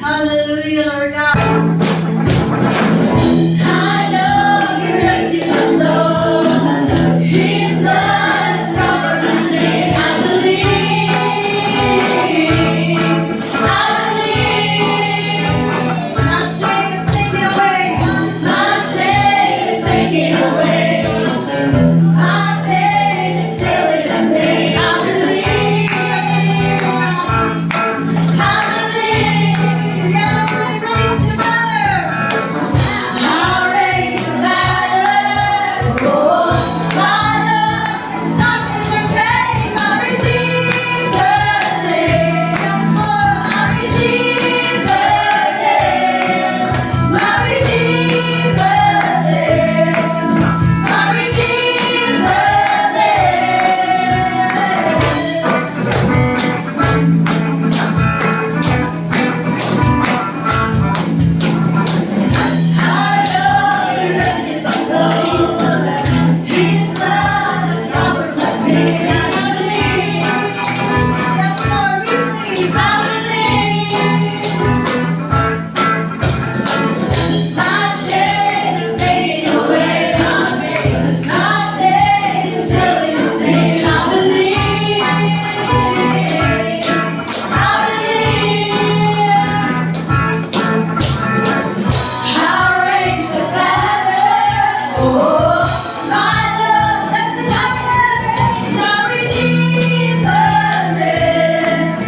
Hallelujah, Lord God. I know you rescued my soul. His blood has covered my sin. I believe. My shame is taken away. My shame is taken away. My pain is healed this day. I believe. Together we raise together. I'll raise the banner. Oh, my love is nothing to pay. My Redeemer lives. Yes, Lord, my Redeemer lives. My Redeemer lives. My Redeemer I know you rescued my soul. His love has covered my sin. I believe. Yes, Lord, we believe. I believe. My shame is taken away. My pain is healing this day. I believe. I believe. I'll raise a banner. Oh, my love, that's enough. My Redeemer lives.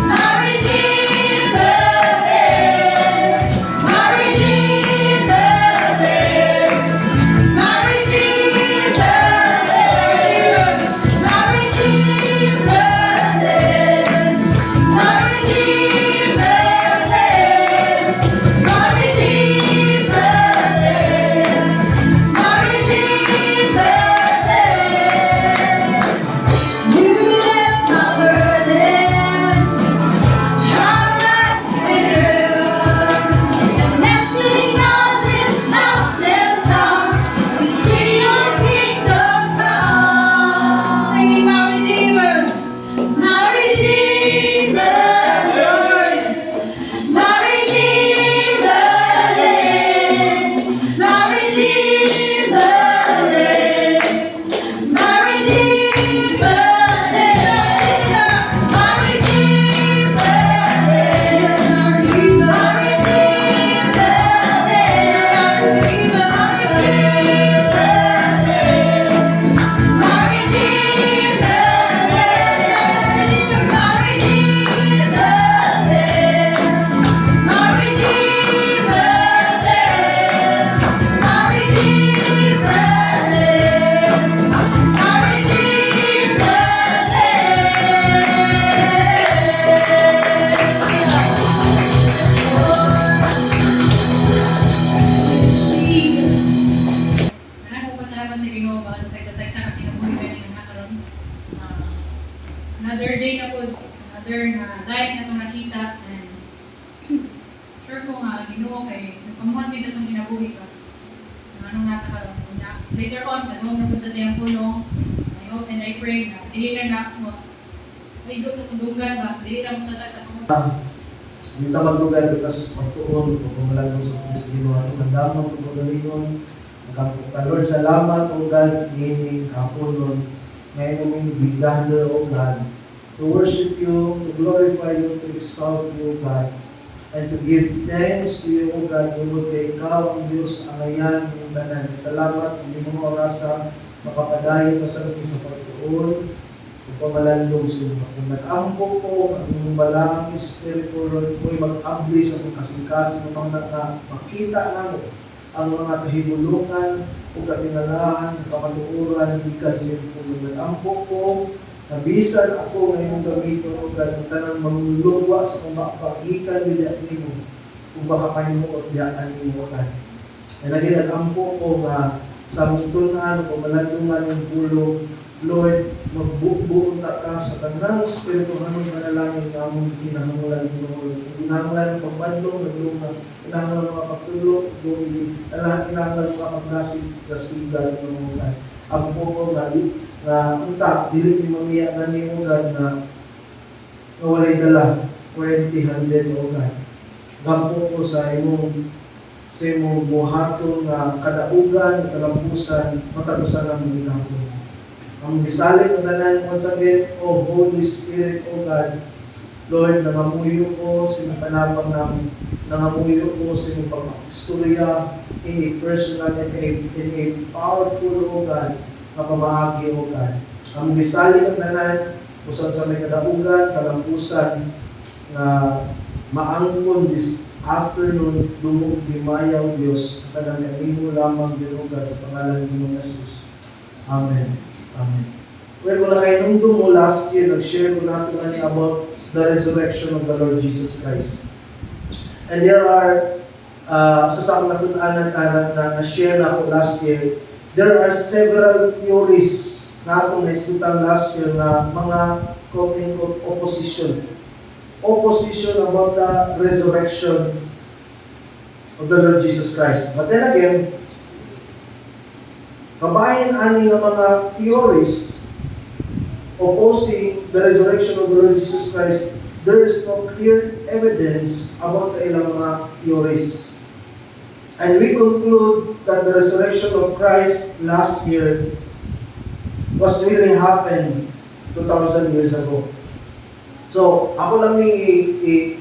My Redeemer lives. My Redeemer lives. My Redeemer lives. My Redeemer lives. My Redeemer lives. My Redeemer lives. My Redeemer lives. You lift my burden. I'm resting and dancing on this mountaintop to see your kingdom come. Singing my Redeemer, my Redeemer, Lord. My Redeemer lives. My Redeemer lives. My Redeemer lives. My Redeemer lives. My Redeemer lives. My Redeemer Nagpapasalamat sa Ginoo ba sa tagsa-tagsa ka kinabuhi ka ng nakaroon. Another day na po, another na life na itong nakita. And sure ko nga, Ginoo kay nagpamuhat din sa itong kinabuhi ka. Anong natakaroon. Later on, katong napunta sa iyong pulong. I hope and I pray na dili ka na maigo sa tundungan ba, dili ka magtatag sa tungkol. Hindi ka maglugar because magtuon kung pumalag sa Ginoo. Magdamang kung magalingon. Lord, salamat o God, meaning kapunon. Ngayon namin bigahder o God. To worship you, to glorify you, to exalt you, God. And to give thanks to you, O God, tungkol kay ikaw ang Diyos, ang ayan, ang tanan. Salamat, hindi mo orasa, makapadayon ka sa amin sa pagtuon, kung pamalandong sa iyo. Kung nag-ampo ko, ang iyong balang Espiritu, Lord, ko'y mag-abli sa mga kasing-kasing ng mga makita namin ang mga kahibulungan o katingalahan, kamaluuran, ikan sa iyo. Nag-ampo ko, nabisan ako ngayong gamiton o ganang manglulungwa sa kumapagikan nila nimo kung baka pahimuot diyaan nimo kan. E lagi nag-ampo ko nga sa mungtunan o malandungan ng bulong, Lord, magbubuon ta ka sa tanang Espiritu hanong manalangin na among kinahanglan mo. Kinahanglan ng pagbandong, naglungan, kinahanglan ng mga pagtulog, kinahanglan ng mga paglasig-lasigan ng mga ampo ko nga unta, dili ni mamiya na ni Ugan na walay dala, 20 handed Ugan. gampo ko sa imong buhaton nga kadaugan, kalampusan, matagusan ang mga gihapon. Ang gisalit ng tanan once again, O Holy Spirit, O God, Lord, nangamuyo ko sa mga panapang namin, nangamuyo ko sa mga pag-istorya in a personal and in a powerful, O God, na pamahagi, O God. Ang gisalit ng tanan, usan sa may kadaugan, kalampusan, na maangkon this afternoon, dumog di mayaw Diyos, kanang lamang dinugad sa pangalan ni Jesus. Amen. Amen. Well, wala kayo nung dumo last year, nag-share ko natin about the resurrection of the Lord Jesus Christ. And there are, sa sakong natunanan na share na ako last year, there are several theories na atong naiskutan last year na mga quote-unquote opposition. Opposition about the resurrection of the Lord Jesus Christ. But then again, kabahin ani ng mga theories opposing the resurrection of the Lord Jesus Christ, there is no clear evidence about sa ilang mga theories. And we conclude that the resurrection of Christ last year was really happened 2,000 years ago. So, ako lang i-remind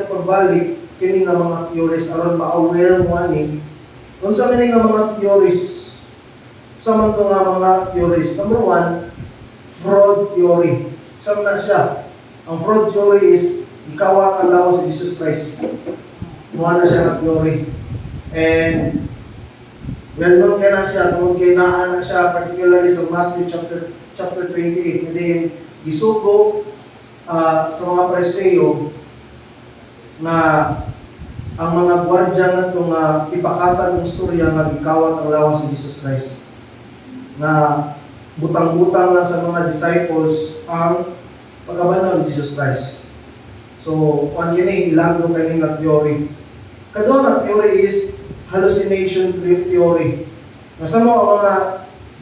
at pagbalik kini nga mga theories aron ma-aware mo ani kung sa nga mga theories. Sa man nga mga theories. Number 1, fraud theory. Sa na siya. Ang fraud theory is ikaw ang lawas si Jesus Christ. Muna na siya ng theory. And well known kaya na siya, tungkol kaya na siya, particularly sa Matthew chapter 28. And then, isugo sa mga Pariseo na ang mga gwardya na itong ipakatag ng istorya nga gikawat ang lawas ni Jesus Christ. Na butang-butang na sa mga disciples ang pagkabanaw ni Jesus Christ. So, kung kini ilagdo kayo nga theory. Kadto na theory is hallucination theory. Nasa mo ang mga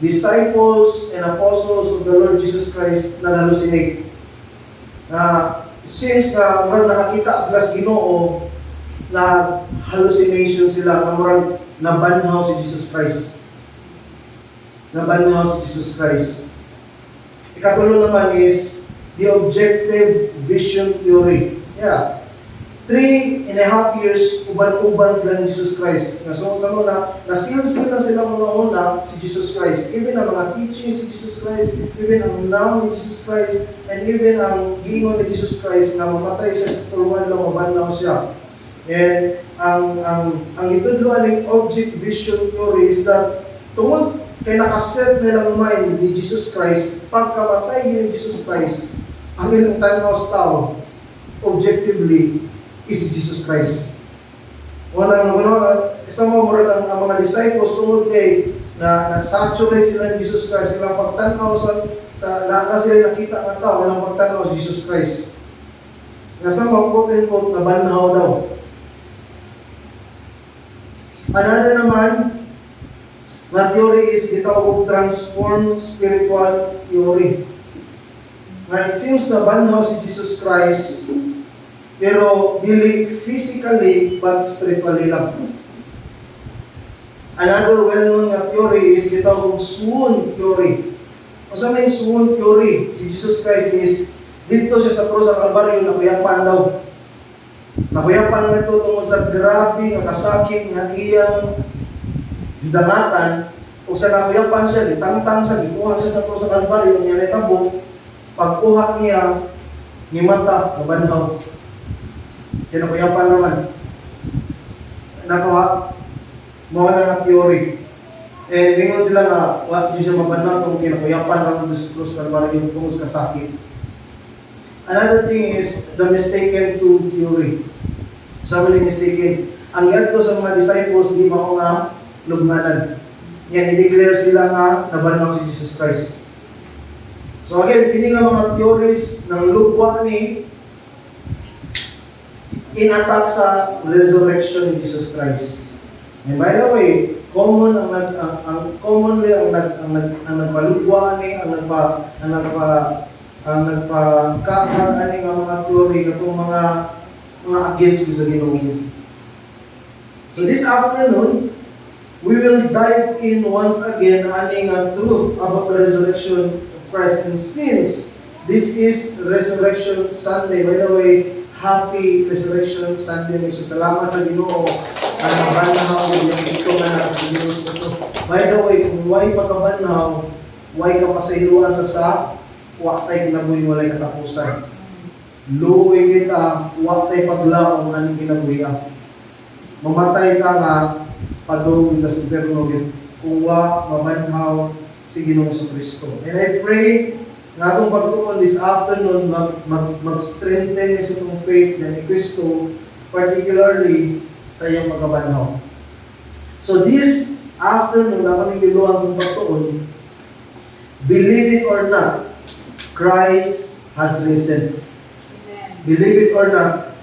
disciples and apostles of the Lord Jesus Christ nag-hallucinate. Since nakakita sila sa Ginoo, na hallucination sila, na murag nabanhaw si Jesus Christ. Nabanhaw si Jesus Christ. Ikatulo naman is the objective vision theory. Yeah. 3.5 years, uban-uban sila ni Jesus Christ. So, sa mga, nasilsil na sila una si Jesus Christ. Even ang mga teachings si Jesus Christ, even ang naam ni Jesus Christ, and even ang gingon ni Jesus Christ na mamatay siya sa tuluan lang, mabanaw siya. And ang itudloan ng object vision theory is that tungod kay nakaset nilang mind ni Jesus Christ, pagkamatay ni Jesus Christ, ang ilang tanaw sa tao, objectively, is Jesus Christ. Isang mga ang mga disciples tungod kay na-saturate sila ni Jesus Christ, ilang pagtanaw sa sila nakita ng tao, ilang pagtanaw sa Jesus Christ. Nasa mga quote-unquote na banhaw daw. Another naman, na theory is gitawag transformed spiritual theory. It seems na banhaw si Jesus Christ, pero dili physically but spiritually lang. Another well-known na theory is gitawag swoon theory. Kung sa may swoon theory, si Jesus Christ is dito siya sa krus sa Kalbaryo, nakuyapan daw. Nakuyapan nga ito tungkol sa grabe, ang kasakit, nga iyang didangatan. Kung sa nakuyapan siya, ditangtang siya, gikuha siya sa krus sa Kalbaryo, niya naitabo, pagkuha niya, ni mata, nabanhaw. Kinakuyapan naman. Nakuha, mawala na theory. Mingon sila na, di siya mabanaw kung kinakuyapan naman doon sa krus sa Kalbaryo, tungkol sa kasakit. Another thing is the mistaken to theory. Sabi mistaken. Ang yadto sa mga disciples, di mao nga lugnanan. Yan, i-declare sila nga nabanaw si Jesus Christ. So again, kini nga mga theories ng lugwa ni in-attack sa resurrection ni Jesus Christ. And by the way, commonly ang nagpalugwa ni, ang nagpakakad ani nga mga theory katong mga mga against ko sa Ginoo. So this afternoon, we will dive in once again aning ang truth about the resurrection of Christ. And since this is Resurrection Sunday, by the way, Happy Resurrection Sunday. So salamat sa Ginoo. Ang mabanhaw yung ito nga na Ginoo. By the way, kung why pagkabanhaw, why ka pasayluan sa waktay kinabuhi walay katapusan. Luoy kita, waktay paglaong aning kinabuhi. Mamatay ka nga, padung ka sa impyerno kung wa mabanhaw si Ginoong Kristo. And I pray nga itong pagtuon this afternoon mag-strengthen sa itong faith ni Kristo, particularly sa iyong pagkabanhaw. So this afternoon, na kami giluan itong pagtuon, believe it or not, Christ has risen. Believe it or not,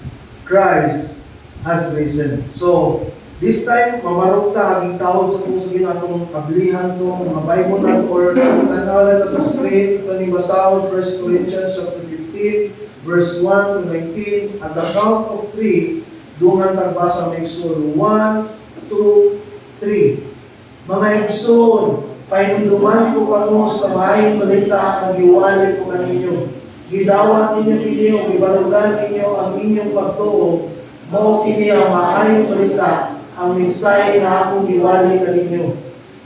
Christ has risen. So, this time, mamarok ta, haging taon sa kung sige na itong kablihan itong mga Bible na or tanaw na sa screen, ito ni basahon, 1 Corinthians chapter 15, verse 1 to 19, at the count of 3, dungan tagbasa ng Exodus 1, 2, 3. Mga Exodus, pahinduman ko kamo sa maayong balita ang giwali ko kaninyo. Gidawat ninyo kiniyo, gibalugan ninyo ang inyong pagtuo, mao kini ang maayong balita, ang mensahe na akong giwali kaninyo.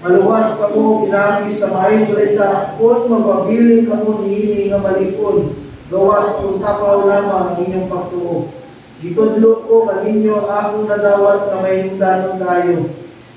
Maluwas kamo pinagi sa maayong balita, kung mababiling kamo niini nga malikon, gawas kung tapaw lamang ang inyong pagtuo. Gitudlo ko kaninyo ang akong nadawat na mahimdanon kayo.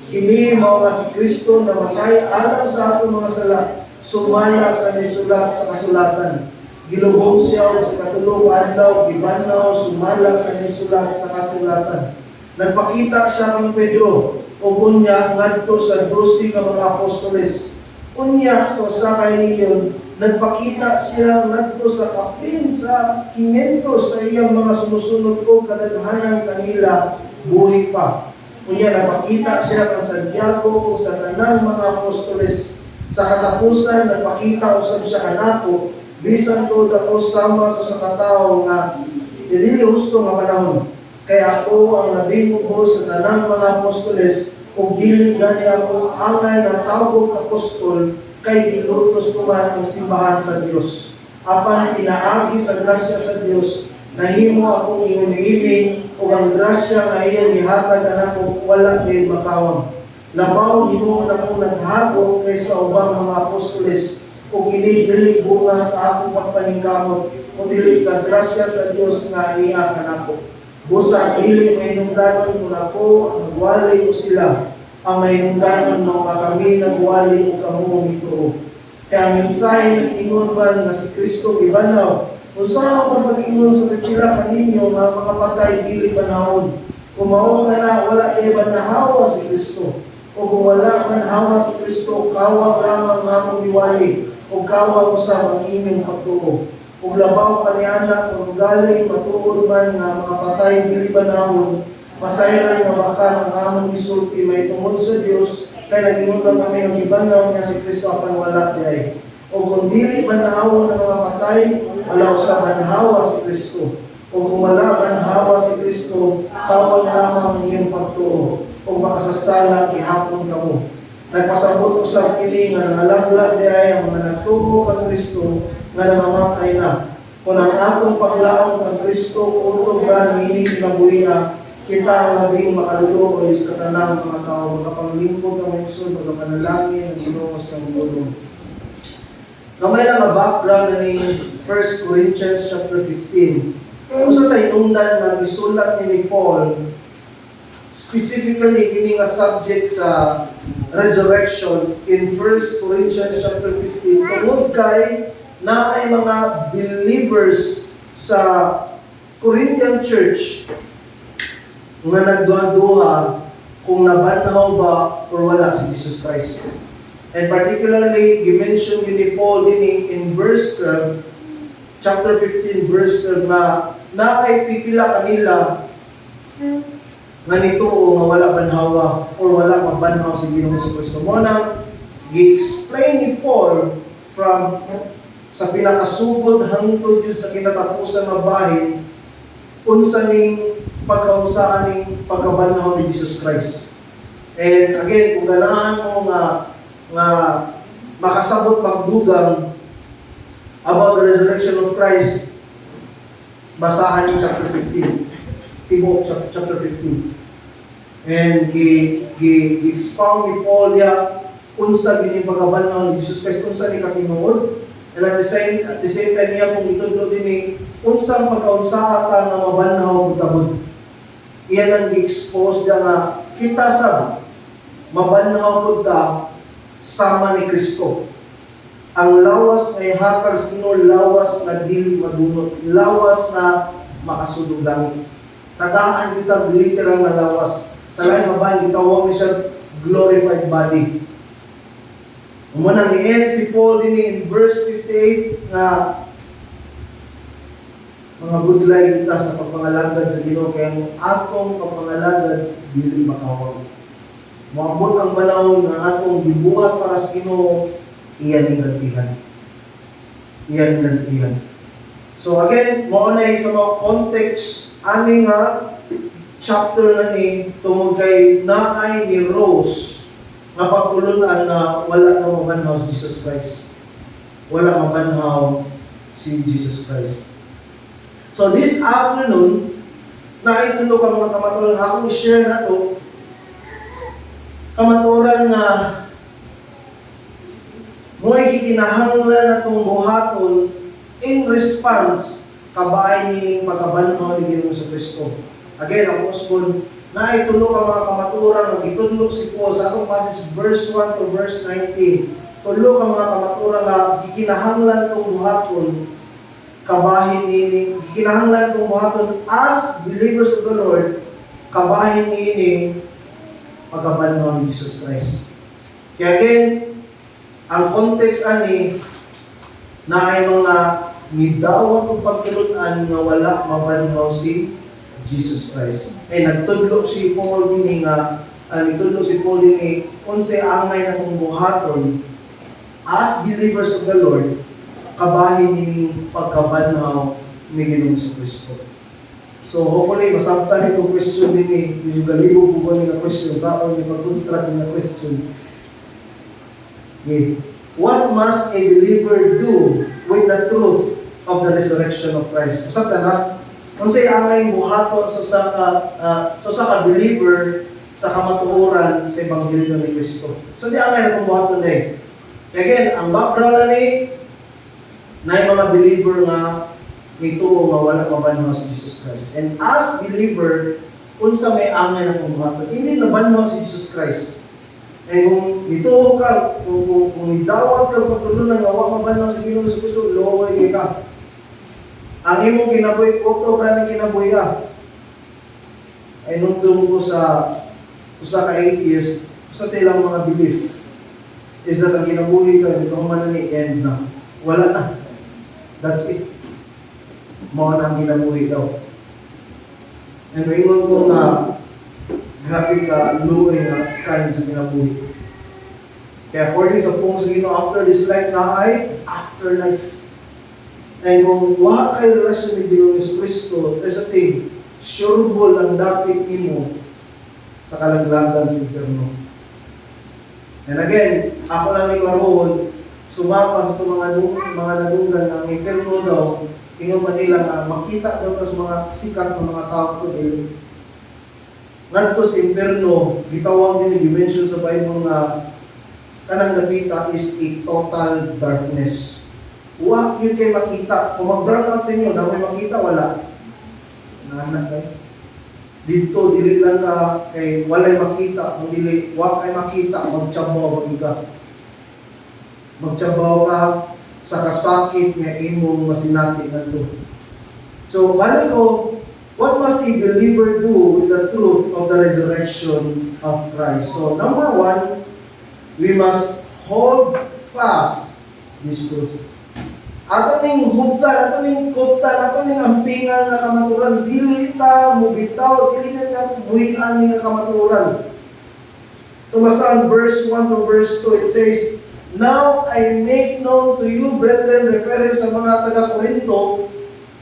Kini mao nga si Kristo na matay alang sa atong mga sala, sumala sa nisulat sa kasulatan. Gilubong siya sa katulong adlaw, gibanaw, sumala sa nisulat sa kasulatan. Nagpakita siya kang Pedro, o unya ngadto sa 12 ka mga apostoles. Unya sa usa ka hiniyon, nagpakita siya ngadto sa kapin sa 500 sa iyang mga sumusunod o kadaghanan kanila buhi pa. Unya nagpakita siya kang Santiago o sa tanang mga apostoles. Sa katapusan, nagpakita usab siya kanako, bisan to ako sama sa katawo nga dili husto nga panahon. Kaya ako ang nabingubo sa tanang mga apostoles ug dili gani ako angay na tawag apostol kay gilutos ko man ang simbahan sa Dios. Apan pinaagi sa grasya sa Dios, nahimo akong ingon-iling ug ang grasya nga iya gihatag kanako wala kay makawang. Labaw himo na akong naghago kaysa ubang mga apostoles ug dili bunga sa akong pagpaningkamot o dili sa grasya sa Dios nga iya kanako. Busa dili mahinungdanon kung ako ang nagwali o sila, ang mahinungdanon mga kami nagwali o kamuong ito. Kaya mensahe ng ingon man na si Kristo ibanaw, kung saan ang pag-ingon sa pipila kaninyo mga patay dili panahon. Kung mao ka na wala kay banahawa si Kristo, o kung wala banahawa si Kristo, kawang lamang namang diwali, o kawang usab ang inyong pagtuo. Ug labaw kaniana kung galing matuod man nga mga patay dili banahon, pasayran nga baka ang among gisulti may tungod sa Dios, kay nagingon lang kami ang ibanaw nga si Kristo apan wala diay. O kung dili banahawon ng mga patay, wala usab banhawa si Kristo. O kung wala banhawa si Kristo, tawag lamang ang iyong pagtuo. O makasasala gihapon kamo. Nagpasabot usab kini nga nangalaglag diay ang mga nagtuo kang Kristo nga namamatay na. Kung ang atong paglaong kang Kristo utog ba niini kinabuhi kita ang labing makaluluoy sa tanang mga tao, makapanglingkod ang Mungsun, makapanalangin ang Ginoo sa mundo. Kamay lang ang background na ni 1 Corinthians chapter 15. Usa sa inungdan na gisulat ni Paul, specifically kini nga subject sa resurrection in 1 Corinthians chapter 15. Tungod kay na ay mga believers sa Corinthian church nga nagduha-duha kung nabanhaw ba or wala si Jesus Christ. And particularly, you-mention yun ni Paul din in verse 12, chapter 15, verse 12, na ay pipila kanila nga nito o nga wala banhawa or wala mabanhaw si Ginoong Kristo. Muna, i-explain ni Paul from sa pinakasugod hangtod yun sa kinatapusan na bahin unsa ning pagkaunsaan ning pagkabanhaw ni Jesus Christ. And again, kung ganahan mo nga makasabot magdugang about the resurrection of Christ, basahan yung chapter 15. Tibok chapter 15. And gi-expound ni Paul niya unsa gini pagkabanhaw ni Jesus Christ, unsa ni katinuod. And at the same time niya kung itudlo din ni unsang pagkaunsa ata nga mabanhaw butabod. Iyan ang gi-expose niya nga kita sa mabanhaw pud ta sama ni Kristo. Ang lawas nga ihatag sa Ginoo, lawas na dili madunot, lawas na makasulod langit. Tagaan kita literal na lawas. Sa lain mabahan gitawag ni siya glorified body. Umunang ni-end si Paul din in verse 58 nga mga budlay kita sa pagpangalagad sa Ginoo kaya ang atong pagpangalagad dili makawag. Moabot ang panahon nga atong gibuhat para sa Ginoo, iyan ning gantihan. Iyan ning gantihan. So again, mao na sa mga context ani nga chapter na ni tungod kay naay ni Rose nga pagtulunan na wala na mabanhaw si Jesus Christ. Wala mabanhaw si Jesus Christ. So this afternoon, naitulo ka mga kamaturan, akong i-share na to, kamaturan nga mo'y gikinahanglan na itong buhaton in response kabaay nining pagkabanhaw ni Ginoong Kristo. Again, ang usbon, naitulo ka mga kamaturan, nagitudlo si Paul sa atong passage verse 1 to verse 19. Tulo ka mga kamaturan nga gikinahanglan itong buhaton kabahin nining, gikinahanglan itong buhaton as believers of the Lord, kabahin nining pagkabanhaw ni Jesus Christ. Kaya again, ang context ani na ay mga nidawat o pagtulunan nga wala mabanhaw si Jesus Christ. Ay nagtudlo si Paul din nga nagtudlo si Paul din unsa angay na kung buhaton as believers of the Lord kabahin nining pagkabanhaw ni Ginoong Kristo. So hopefully masabtan itong question din ni medyo galibog po ni nga question sa akong ipag-construct nga question. Okay. What must a believer do with the truth of the resurrection of Christ? Masabtan ha? Kung sa'y angay buhaton sa ka believer sa kamatuoran sa Ebanghelyo ni Kristo. So di angay na itong buhaton din. Again, ang background na ni na yung mga believer nga nito nga wala mabanhaw si Jesus Christ. And as believer, unsa may angay na itong buhaton, hindi nabanhaw si Jesus Christ. And kung nito ka, kung idawat ka pagtulunan nga wala mabanhaw si Ginoong Kristo, loway ka. Ang imong kinabuhi, okto praning kinabuhi ka. Ay nung ko sa usa ka atheist, usa silang mga belief is that ang kinabuhi ka, ito man ni end na. Wala na. That's it. Mao na ang kinabuhi daw. And mayroon ko nga grabe ka, luoy nga kain sa kinabuhi. Kaya according sa pong sa Ginoo, after this life na ay afterlife. And kung wala kayo relasyon ni Ginoong Kristo, there's a thing, sureball ang dapit imo sa kalaglagan sa impyerno. And again, ako lang ni Maroon, sumapa sa itong mga nadunggan ng impyerno daw, ingon pa nila na makita daw sa mga sikat ng mga tao ko dili. Ngadto sa impyerno, gitawag din ni dimension sa Bible na kanang dapita is a total darkness. Wa yun kayo makita. Kung mag-brown out sa inyo, na may makita, wala. Nahanap kayo. Dito, dili lang ka kay walay makita. Kung dili, wa kay makita, magtsabaw ka. Magtsabaw ka sa kasakit nga imong masinati na ito. So, balik ko, what must a believer do with the truth of the resurrection of Christ? So, number one, we must hold fast this truth. Ato ning hubtan, ato ning kuptan, ato ning ampingan nga kamaturan, dili ta mubitaw, dili ta buhian ni nga kamaturan. Tumasan verse 1 to verse 2, it says, "Now I make known to you, brethren," referring sa mga taga-Corinto,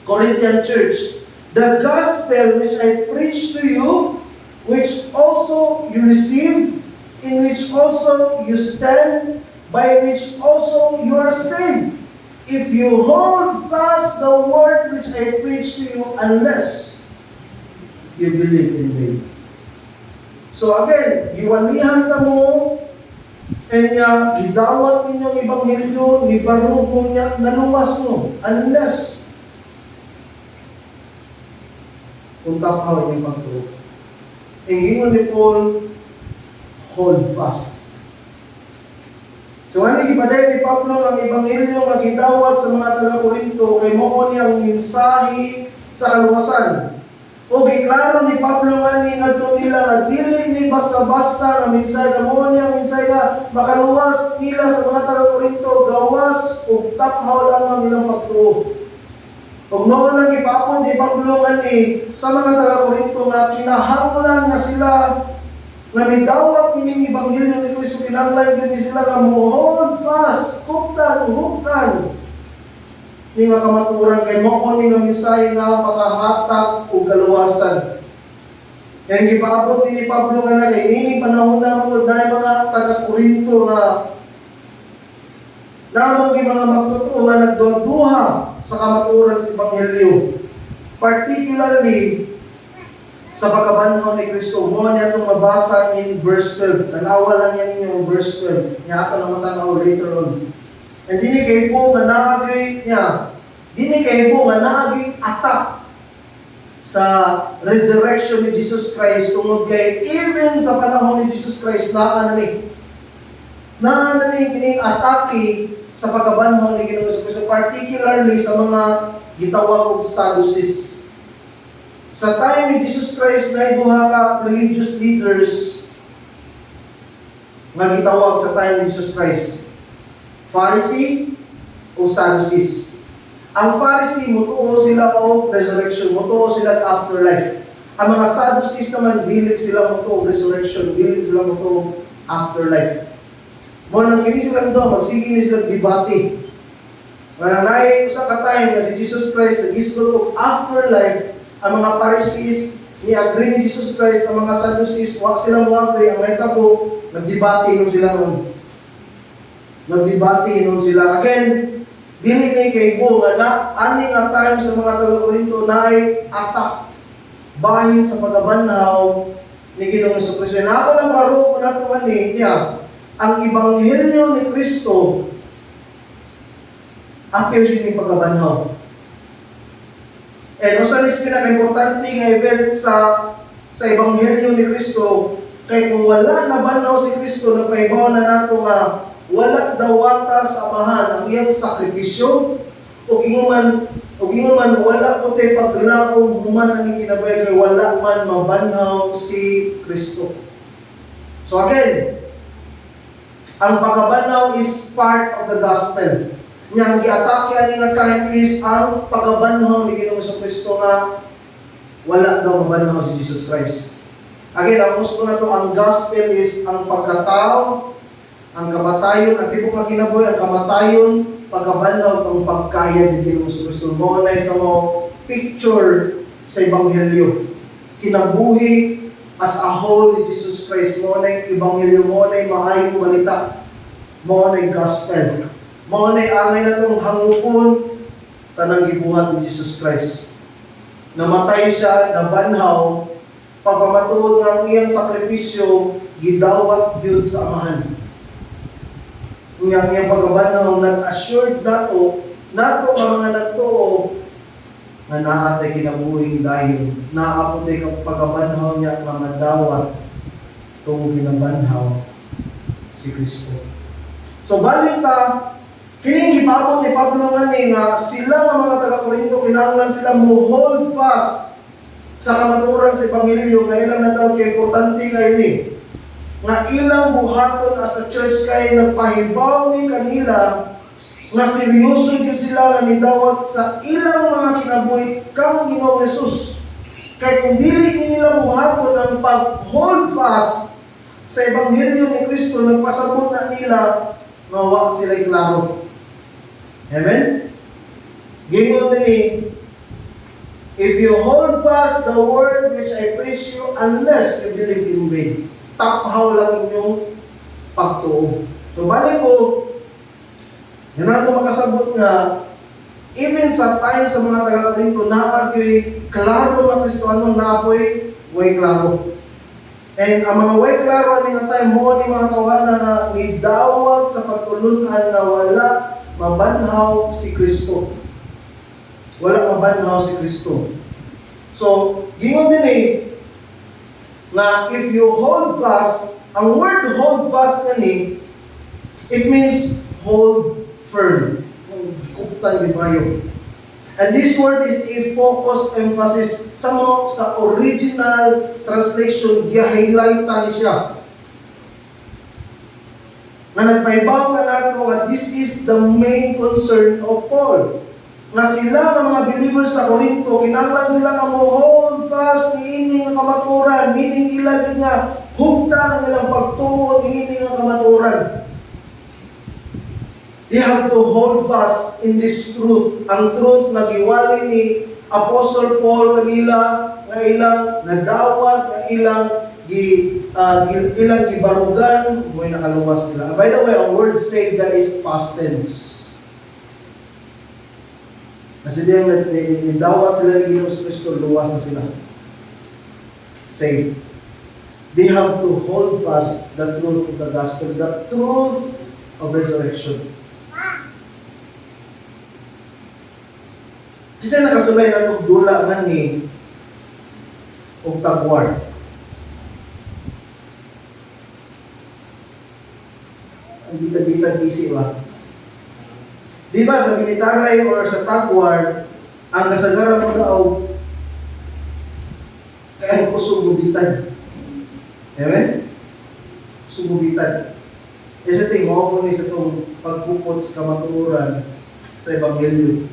Corinthian church, The gospel which I preach to you, which also you receive, in which also you stand, by which also you are saved, if you hold fast the word which I preach to you, unless you believe in me. So again, giwalihan ka mo, kanya gidawat ninyong ebanghelyo, nibarog mo niya, naluwas mo, unless kung tapaw yung pagtuo. Ingingon ni Paul, hold fast. So ano ipaday ni Pablo ang ebanghelyo nga gidawat sa mga taga-Korinto kay mao ni ang mensahe sa kaluwasan. O giklaro ni Pablo nga ni ngadto nila nga dili ni basta-basta nga mensahe kamo ni ang mensahe nga makaluwas nila sa mga taga-Korinto gawas ug taphaw lamang ilang pagtuo. Ug mao nang ipapon ni Pablo nga ni sa mga taga-Korinto nga kinahanglan nga sila nga midawat kining ebanghelyo ni Kristo, kinahanglan gyud ni sila nga hold fast, huktan ni nga kamaturan kay mao ni nga mensahe nga makahatag og kaluwasan. Kaya gipaabot ni Pablo nga na kay nini panahon na mo na mga taga-Korinto nga namang mga magtotoo nga nagduha sa kamaturan sa ebanghelyo, particularly sa pagkabanhaw ni Kristo. Mo niya itong mabasa in verse 12. Tanawa lang yan ninyo in verse 12. Niya ito na matanaw later on. And dini kay po nga naagay niya, dini kay po nga naagay attack sa resurrection ni Jesus Christ tungod kay even sa panahon ni Jesus Christ naanani kining atake sa pagkabanhaw ni Ginoong Kristo, particularly sa mga gitawag og Sadducees. Sa time ni Jesus Christ na duha ka religious leaders nga gitawag sa time ni Jesus Christ, Pharisee o Sadducees. Ang Pharisee mutuo sila o resurrection, mutuo sila afterlife. Ang mga Sadducees naman dili sila mutuo resurrection, dili sila mutuo afterlife. Mo nang kini sila do magsige ni sila debate. Nga naay usa ka time nga si Jesus Christ nag-isgot og afterlife. Ang mga Pharisees ni agree ni Jesus Christ, ang mga Sadducees wa sila mo agree. Ang nahitabo nagdebate nun sila ron. Nagdebate nun sila. Again, dili kay kaybo nga na ani nga time sa mga taga-Korinto naay attack bahin sa pagkabanhaw ni Ginoong Kristo. Na ako lang baro ko nato ani niya ang ebanghelyo ni Kristo apil din yung pagkabanhaw. And usa nis pinaka-importante nga event sa ebanghelyo ni Kristo kay kung wala na banhaw si Kristo, nagpahibaw na nato nga wala dawata sa amahan ang iyang sakripisyo ug ingon man wala ko tay paglaom human ani kinabay kay wala man mabanhaw si Kristo. So again, ang pagkabanhaw is part of the gospel. Niyang giatake ani nga time is ang pagkabanhaw ni Ginoong Kristo nga wala daw mabanhaw si Jesus Christ. Again, ang gusto na to, ang gospel is ang pagkatao, ang kamatayon, ang tibok na kinabuhi, ang kamatayon, pagkabanhaw, ang pagkayag ni Ginoong Kristo. Mo na sa mo picture sa ebanghelyo. Kinabuhi as a whole ni Jesus Christ. Mo na ebanghelyo, mo na maayong balita, mo na gospel. Mao na angay na itong hangupon tanang gibuhat ni Jesus Christ. Namatay siya, nabanhaw, pagpamatuod ng iyang sakripisyo, gidawat yun sa amahan. Ang iyang pagkabanhaw, nag-assured nato ang mga nagtuo, nga naatay kinabuhing dahil, naapotay ang pagkabanhaw niya, mga dawat, itong ginabanhaw si Kristo. So, balik ta, kining gipapon ni Pablo nga ni nga sila nga mga taga-Korinto kinahanglan sila mo hold fast sa kamaturan sa ebanghelyo nga ilang na daw kay importante kay ni nga ilang buhaton as a church kay nagpahibaw ni kanila nga seryoso gyud sila nga nidawat sa ilang mga kinabuhi kang Ginoong Hesus. Kay kung dili nila buhaton ang pag-hold fast sa ebanghelyo ni Kristo, nagpasabot na nila nga wa sila klaro. Amen? Gingon din If you hold fast the word which I preach you, unless you believe in vain. Taphaw lang inyong pagtuo. So, balik ko, yan ako makasabot nga, even sa time sa mga taga-Korinto, naapoy klaro na Kristohanon, naapoy way klaro. And ang mga way klaro ani nga time mo ni mga tawanan na nidawat sa pagtulunan na wala mabanhaw si Kristo. Wala mabanhaw si Kristo. So, gingon din nga if you hold fast, ang word hold fast kani, it means hold firm. Kuptan di bayo. And this word is a focus emphasis. Sa original translation, gihighlightan siya. Nga nagpaibaw ka nato nga this is the main concern of Paul. Nga sila ng mga believers sa Corinto, kinahanglan sila nga mo hold fast ni ini nga kamaturan, meaning ilan nga hugtan ang ilang pagtuo ni ini nga kamaturan. They have to hold fast in this truth. Ang truth na giwali ni Apostle Paul kanila nga ilang nadawat, nga ilang ilang gibarugan, mo'y nakaluwas nila. By the way, ang word saved is past tense. Kasi diyan nidawat sila ni Jesus Kristo, luwas na sila. Saved. They have to hold fast the truth of the gospel, the truth of resurrection. Kasi nakasulay na itong dula man ni og tagwar. Ang bitag-bitag busy ba? Di ba sa military or sa tagwar, ang kasagaran mo daw kaya ko sumubitan. Amen? Sumubitan. Isa ting mo ko ni sa itong pagpupot sa kamaturan sa Ebanghelyo.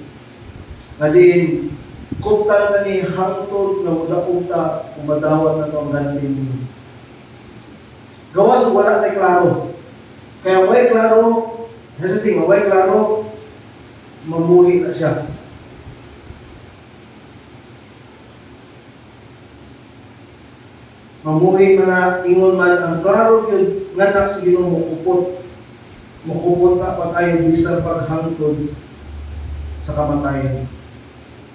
Ngadin, kuptan na ni hangtod na muda-upta kung madawat na ito ang gantin mo. Gawas wala tayo klaro. Kaya way klaro, sa ting, way klaro, mamuhi na siya. Mamuhi man na ingon man ang klaro yun, nganak sa ginong mukupot. Mukupot na pa tayo bisang paghangtod sa kamatayan.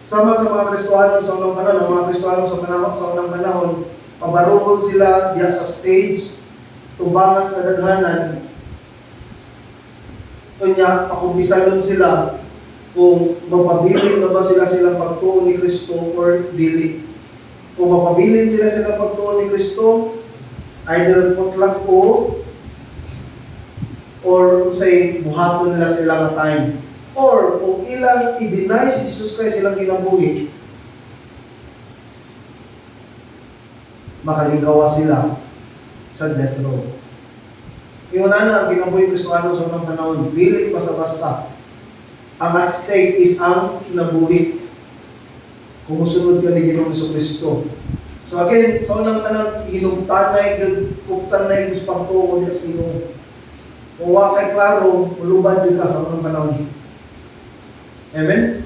Sama sa mga Kristohanon sa unang panahon, ang mga Kristohanon sa unang panahon, pabaruhon sila diya sa stage, tubangan sa kadaghanan. Kunya, pakumbisalon sila kung mapabilin na ba silang pagtuon ni Kristo or dili. Kung mapabilin silang pagtuon ni Kristo, either putlak or say buhaton nila sila nga time. Or kung ilang i-deny si Jesus Christ silang kinabuhi, makalinggawa sila sa death row. Yung na ang kinabuhi Kristohanon sa unang panahon, dili basta-basta. Ang at stake is ang kinabuhi. Kung sunod ka ni Ginoong Jesucristo. So again, sa unang panahon, hinugtanay, kuptanay, gusto pagtuo niya sa Ginoo. Kung wakay klaro, mulubad yun ka sa unang panahon. Amen?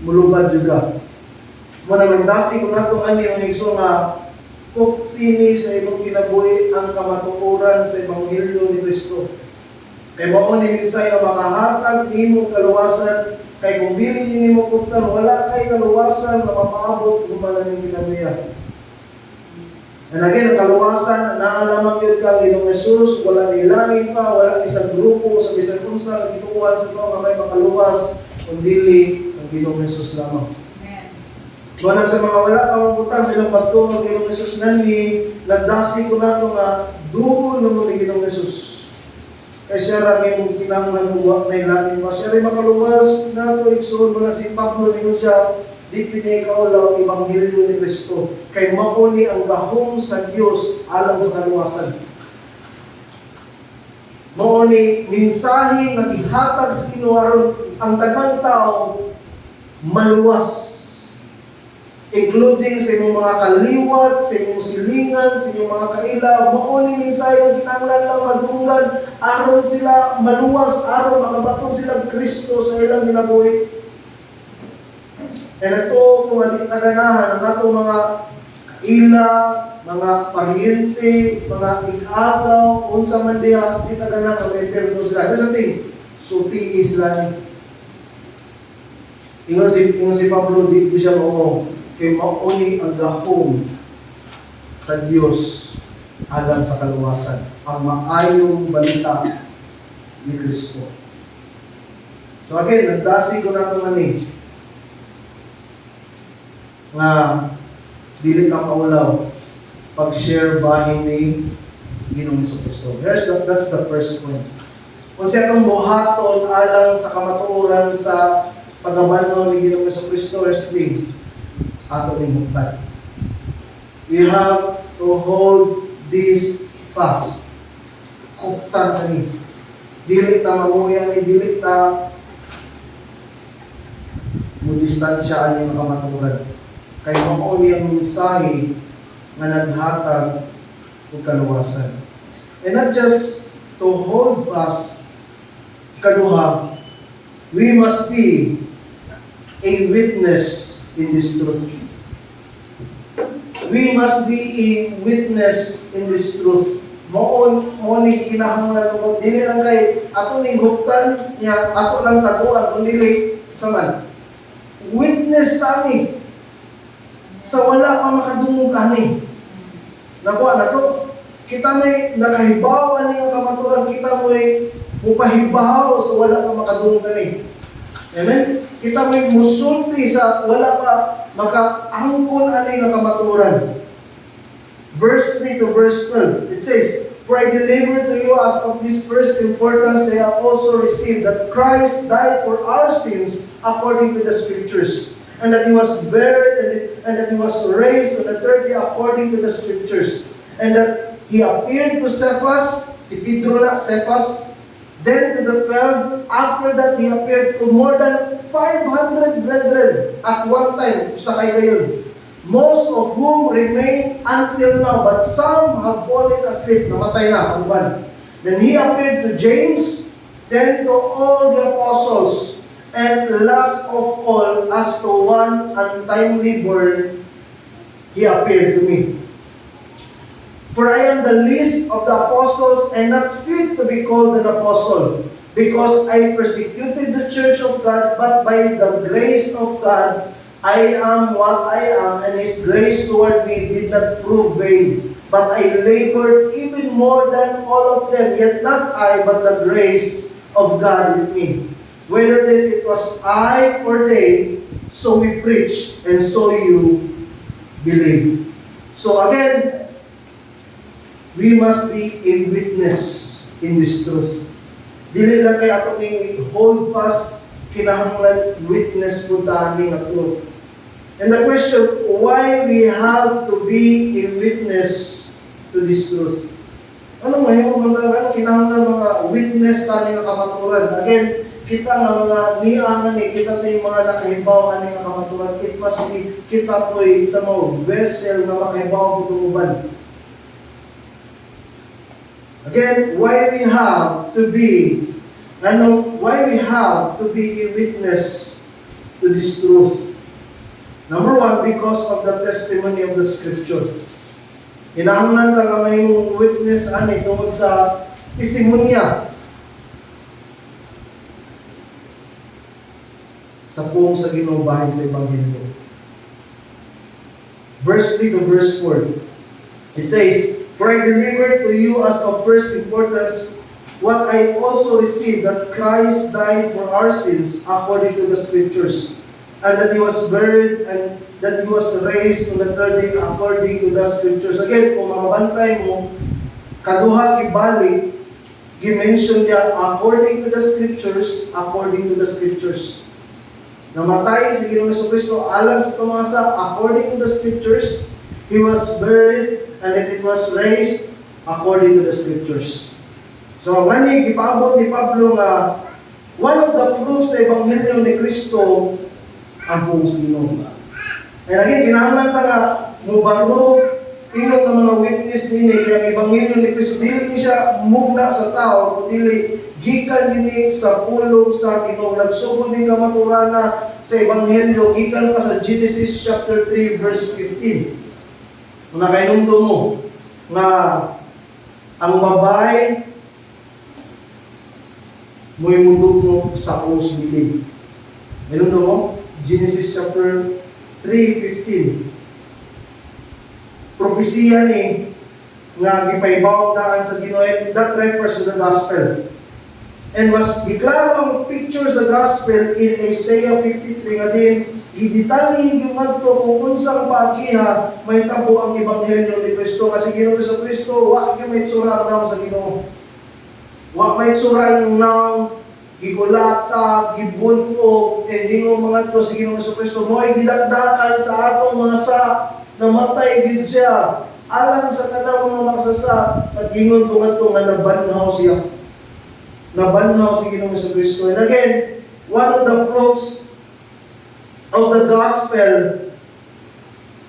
Mulubad juga. Muna magdasi kung natong ani ang igso nga kuptini sa imong kinabuhi ang kamatuoran sa Ebanghelyo ni Kristo. Kay mao ni minsay nga makahatag nimo kaluwasan, kay kung dili nimo kuptan wala kay kaluwasan na mapaabot kung man ning kinabuhi. And again, ang kaluwasan, naalaman yun ka Ginoong Jesus, wala nilangin pa, wala isang grupo sa bisan unsa nga gituuhan sa mga may makaluwas, kundi ang Ginoong Jesus lamang. Amen. Sa mga wala pamangutang silang pagtuo ng Ginoong Jesus nani, nagdasi ko nato nga dugo ng mga Ginoong Jesus. Kaya siya rin yung kinanglan uwak na ilalim pa. Siya rin makaluwas nato, iksuon mo na si Pablo ni siya, di pinikaw lang ang Ebanghelyo ni Kristo. Kay mauni ang gahom sa Diyos alang sa kaluwasan. Mauni, minsahe na ihatag sa kinuwaron ang tagang tao maluwas. Including sa inyong mga kaliwat, sa inyong silingan, sa inyong mga kaila, mauni minsahe ang kinanglan lang madunggan, aron sila maluwas, aron makabatong sila Kristo sa ilang ginabuhi. And ito, kung adi taganahan, ang ato mga ila, mga paryente, mga ig-agaw, unsa man diha, di taganahan, may perdo sila. Here's the thing, so tiis lang. Ingon si Pablo, di siya mo, kay mauni ang gahom sa Diyos alang sa kaluwasan, ang maayong balita ni Kristo. So again, nagdasi ko na ito mani nga dili kang maulaw pag-share bahin ni Ginoong Kristo. That's the first point. Kung siya itong buhaton alang sa kamatuoran sa pagabanaw ni Ginoong Kristo, first thing, ato ni mutad. We have to hold this fast. Kuptan kani. Dili ta mamuyang ni dili ta mudistansya ani makamaturan. Kay mao ang mensahe nga naghatag og kaluwasan. And not just to hold fast, kaduha, we must be a witness in this truth. We must be a witness in this truth. Mo ni kinahanglan mo dili lang kay ato ning huptan niya ato lang taguan kun dili saman. Witness tani sa wala pa makadungog ani. Nakuha na to. Kita may nakahibaw ani ang kamaturan, kita mo'y mupahibaw sa wala pa makadungog ani. Amen? Kita may musulti sa wala pa makaangkon ani nga kamaturan. Verse 3 to verse 12, it says, "For I delivered to you as of this first importance, I have also received that Christ died for our sins according to the Scriptures, and that He was buried, and that He was raised on the third day according to the Scriptures, and that He appeared to Cephas," si Pedro na, Cephas, "then to the 12, after that He appeared to more than 500 brethren at one time," sa kay gayon, "most of whom remain until now, but some have fallen asleep," namatay na, ang ban. "Then He appeared to James, then to all the apostles, and last of all, as to one untimely born, He appeared to me. For I am the least of the apostles, and not fit to be called an apostle, because I persecuted the church of God, but by the grace of God, I am what I am, and His grace toward me did not prove vain. But I labored even more than all of them, yet not I, but the grace of God with me. Whether then it was I or they, so we preach, and so you believe." So again, we must be a witness in this truth. Dili lang kay ato ning hold fast, kinahanglan witness po ta ning truth. And the question, why we have to be a witness to this truth? Ano mahimo man ano kinahanglan mga witness kani nga kamaturan? Again, kita nga mga niangan ni kita to yung mga nakahibaw ani nga kamaturan. It must be kita po'y sa mga vessel nga makahibaw po tumuban. Again, why we have to be a witness to this truth? Number one, because of the testimony of the Scripture. Kinahanglan ta nga mahimong witness ani tungod sa testimonya sa puong sa Ginoo bahin sa Ebanghelyo. Verse 3 to verse 4. It says, "For I delivered to you as of first importance what I also received, that Christ died for our sins according to the Scriptures, and that He was buried, and that He was raised on the third day according to the Scriptures." Again, kung makabantay mo, kaduha gibalik, gi-mention niya according to the Scriptures, according to the Scriptures. Namatay si Ginoong Jesucristo alang sa tumasa according to the Scriptures. He was buried, and that it was raised according to the Scriptures. So, mani gipabot ni Pablo nga one of the fruits sa Ebanghelyo ni Kristo ang buong sa Ginoo. And again, kinahanglan ta nga mubarog inyong nga mga witness nini kaya ang ebanghelyo ni Kristo dili ni siya mugna sa tao kundi gikan nini sa pulong sa Ginoo. Nagsugod ni nga maturana sa ebanghelyo gikan pa sa Genesis chapter 3 verse 15. Una kay numdo mo nga ang babae mo'y mudugno sa os bilib. Numdo mo Genesis chapter 3:15. Propesiya ni nga gipaibaw daan sa Ginoo, that refers to the gospel. And mas giklaro ang picture sa gospel in Isaiah 53 nga din gidetali yung adto kung unsang paagiha may tabo ang ebanghelyo ni Kristo nga si Ginoo sa Kristo wa gyud may tsura ang sa Ginoo. Wa may tsura yung naong gigulata, gibunko, and ginoo mga to sa Ginoo sa Kristo mo ay gidakdakan sa atong mga sa namatay gid siya alang sa tanang mga magsasa at gingon ko nga nga nabanhaw siya. Nabanhaw si Ginoo sa Kristo. And again, one of the proofs of the gospel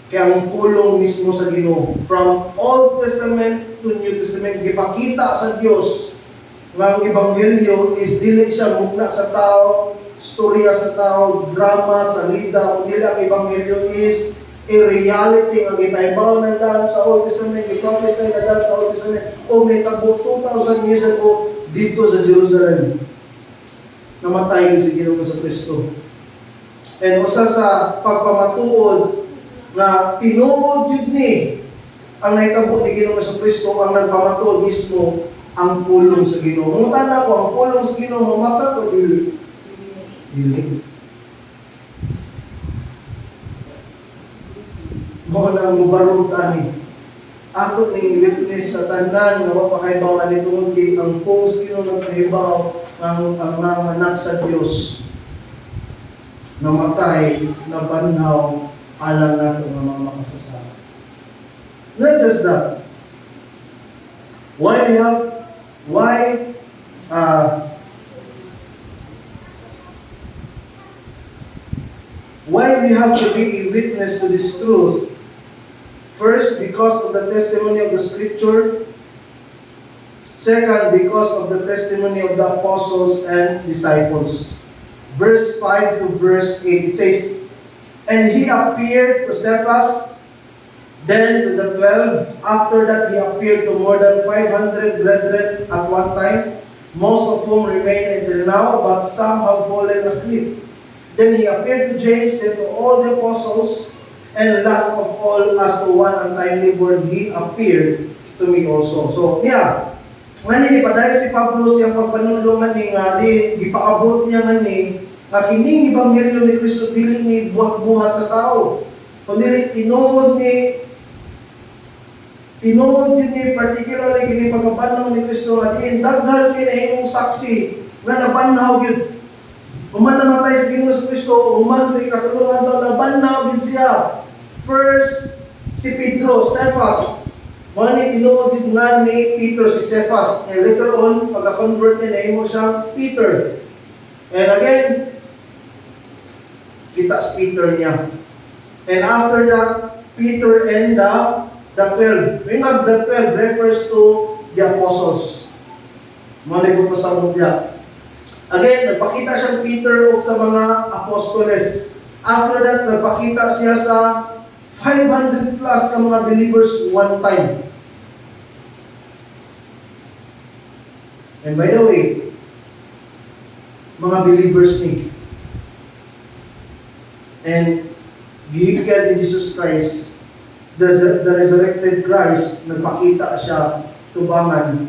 kaya ang pulong mismo sa Ginoo from Old Testament to New Testament gipakita sa Dios nga ang ebanghelyo is dili siya mugna sa tao, storya sa tao, drama, salida, kundi ang ebanghelyo is a reality nga gipaibaw na daan sa Old Testament, giprophesy na daan sa Old Testament o may tabo 2,000 years ago dito sa Jerusalem. Namatay si Ginoo sa Kristo. And usa sa pagpamatuod na tinuod yun ni ang naitabo ni Ginoo sa Kristo ang nagpamatuod mismo ang pulong sa Ginoo. Mungtana ko ang pulong sa Ginoo mamata o dili? Dili. Mo nang mubarog ani. Ato ning witness sa tanan nga mapakaibaw ani tungod kay ang pulong sa Ginoo nagpahibaw ang mga anak sa Dios namatay, nabanhaw alang nato nga mga makasasala. Not just that. Why we have to be a witness to this truth? First, because of the testimony of the Scripture. Second, because of the testimony of the apostles and disciples. Verse 5 to verse 8, it says, "And he appeared to Cephas, then to the 12. After that, he appeared to more than 500 brethren at one time, most of whom remain until now, but some have fallen asleep. Then he appeared to James, then to all the apostles, and last of all, as to one untimely born, he appeared to me also." So, yeah. Ngani, padahil si Pablo siyang pagpanulungan ni nga din, gipaabot niya ngani, nga kining ebanghelyo ni Kristo dili ni buhat-buhat sa tao. Kundi tinuod ni particularly kini pagkabanhaw ni Kristo nga din daghan kay nahimong saksi nga nabanhaw gyud. Human namatay sa Ginoo sa Kristo, human sa ikatulong adlaw nabanhaw gyud siya. First si Pedro, Cephas. Mga ni tinuod gyud nga ni Peter si Cephas. And later on pagka-convert niya nahimo siyang Peter. And again kita si Peter niya. And after that, Peter and the 12. May the 12 refers to the apostles. Malibot pa sa mundya. Again, nagpakita siyang Peter o sa mga apostoles. After that, nagpakita siya sa 500 plus ka mga believers one time. And by the way, mga believers ni. And gihigyan ni Jesus Christ, the resurrected Christ, nagpakita siya tubangan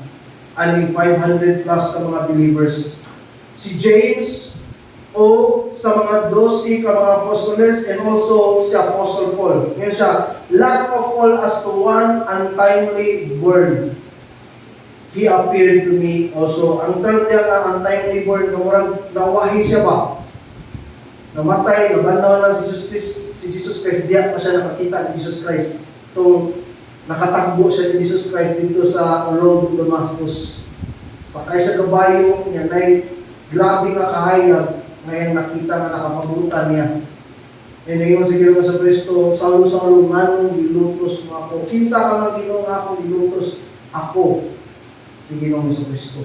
aning 500 plus ka mga believers. Si James o sa mga 12 ka mga apostoles and also si Apostle Paul. Ngayon siya, last of all as to one untimely born. He appeared to me also. Ang term niya nga untimely born, nawahi siya ba? Namatay, nabanhaw na si Jesus Christ, diya pa siya nakakita ni Jesus Christ. Itong nakatagbo siya ni Jesus Christ dito sa road to Damascus. Sakay siya kabayo, yan ay grabe nga kahayag, ngayon nakita nga nakapaburutan niya. And ingon sa Ginoo sa Kristo, Saulo, manong gilutos mo ako. Kinsa ka man Ginoo nga ako gilutos ako si Ginoo sa Kristo.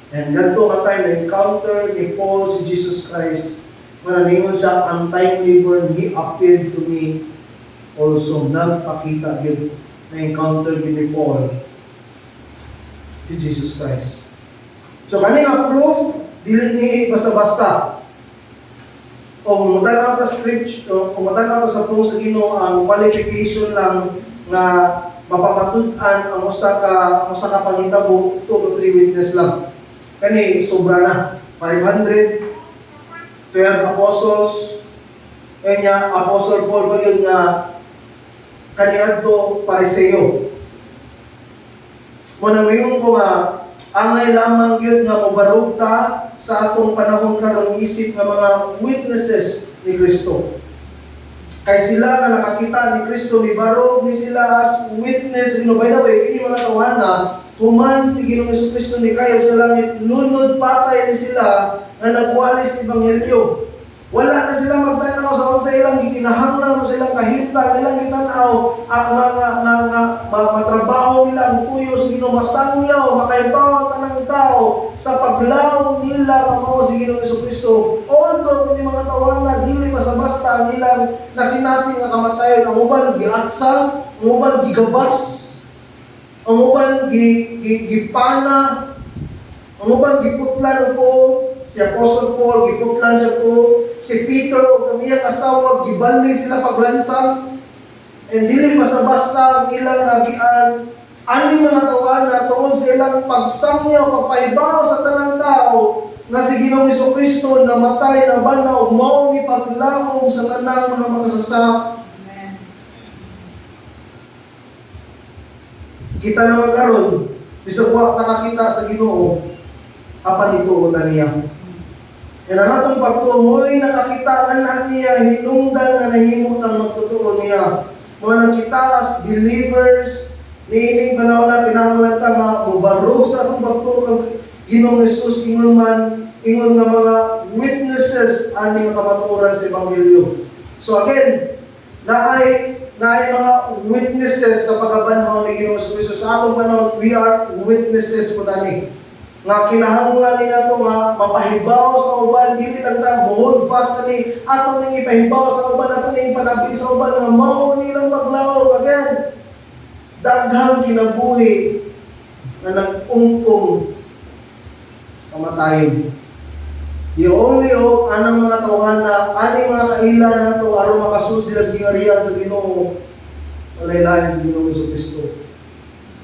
And ganito nga time na-encounter ni Paul si Jesus Christ. Manalingon siya, untimely born, He appeared to me also. Nagpakita yun. Na-encounter yun ni Paul si Jesus Christ. So, kaning proof, dili ni basta-basta. O mutan ako sa scripture, o mutan ako sa proof sa Ginoo, ang qualification lang nga mapamatud-an ang usa ka pangitabo 2 to 3 witness lang. Kani sobra na 500 12 apostles, kanya Apostle Paul ba yun nga kaniadto Pariseo. Muna ngayon ko nga, angay lamang yun nga mubarugta sa atong panahon karon isip nga mga witnesses ni Kristo. Kay sila nga nakakita ni Kristo, ni barog ni sila as witness. By the way, ini mga tawana, human si Ginoong Jesucristo ni kayo sa langit, nunod patay ni sila nga nagwalis Ebanghelyo. Wala na sila magtanaw sa unsa ilang gikinahanglan mo silang kahimtang ilang gitanaw matrabaho nila ang tuyo sa Ginoo, masangyaw makaibaw ang tanang tao sa paglaom nila nga mao si Ginoong Jesucristo. Although kini mga tawana dili basta-basta ang ilang nasinati nga kamatayon, ang uban giatsa, ang uban gigabas, ang uban gipana, ang uban giputlan ko. Si Apostle Paul, giputlan siya ko. Si Peter, o ang iyang asawa, gibanli sila paglansang. And dili basta-basta ang ilang nagian. Ani mga tawana, tungod sa ilang pagsangyaw, pagpahibaw sa tanang tao, na si Ginoong Jesucristo namatay na banaw, mao ni paglaom sa tanang mga makasasap. Kita naman karon, bisag wa nakakita sa Ginoo, apan ito niya. And ang atong pagtuoy nakakita na niya, hinungdan nga nahimot ang magtutuo niya. Mga nakita as believers, niining panahon na pinahanglatang nga mubarog sa atong pagtuo ng Ginoong Jesus, ingon nga mga witnesses ani nga kamatuoran sa Ebanghelyo. So again, naay mga witnesses sa pagabanhaw ni Ginoong Jesus. Sa atong panahon, we are witnesses po tani. Nga kinahanglan ni nato nga mapahibaw sa uban, dili lang ta hold fast ni ato ning ipahibaw sa uban, ato ning panabi sa uban nga mao nilang paglaom. Again, daghang kinabuhi na nag-ungkong sa kamatayon. The only hope anang mga tawhan na aning mga kaila nato aron makasul sila sa gingarihan sa Ginoo, walay-lain sa Ginoong Jesucristo.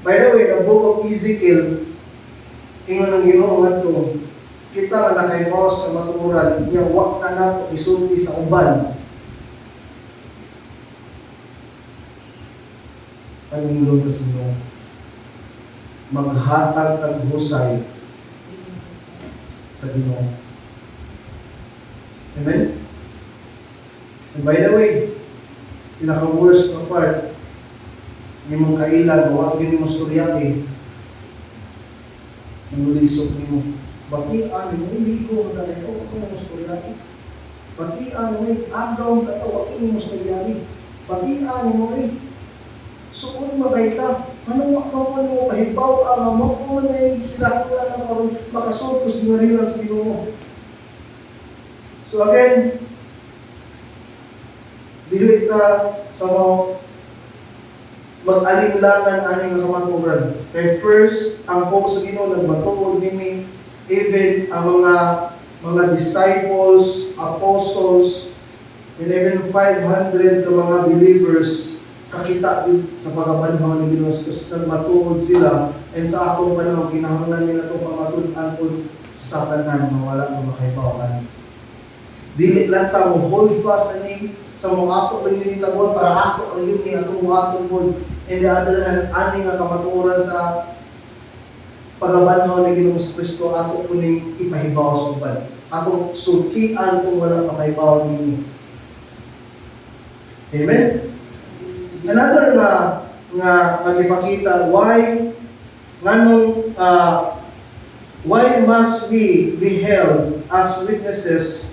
By the way, the book of Ezekiel, ingon ang Ginoo ngadto, kita nga nakaibaw sa matuoran, niya wa na nato isulti sa uban. Paningulong sa Ginoo, maghatag kag husay sa Ginoo. Amen? And by the way, pinaka-worst na part, ni mong kailan, huwag yun yung storyate, nulisok mo. Bakian mo, hindi ko magdalay ko, ako yung storyate. Bakian mo, agaw ka to, ako yung storyate. Bakian mo, suon magayta, manawak mo mo, pahibaw ang mo, kung manayig sila ko lang ang makasultos ginarilan sa Ginoo. So again, dili ta sa mga mag-alinlangan aning kamatuoran. Kay first, ang pong sa Ginoo nagmatuod nini, even ang mga disciples, apostles, and even 500 ka mga believers, kakita din sa pagabanhaw ni Ginoo Kristo, nagmatuod sila, and sa akong panahon, kinahanglan nila itong pamatud-an po sa tanan, mawala mo makaibawan. Dili lang ta mo hold fast ani sa mga ato lang yun itabon para ato lang yun ni atong mga ato po. And the other hand, ani nga kamatuoran sa pagabanhaw ni Ginoong Kristo, ato po ning ipahibaw sa uban. Atong sultian kung wala pakahibaw ninyo. Amen? Another nga ipakita, why must we be held as witnesses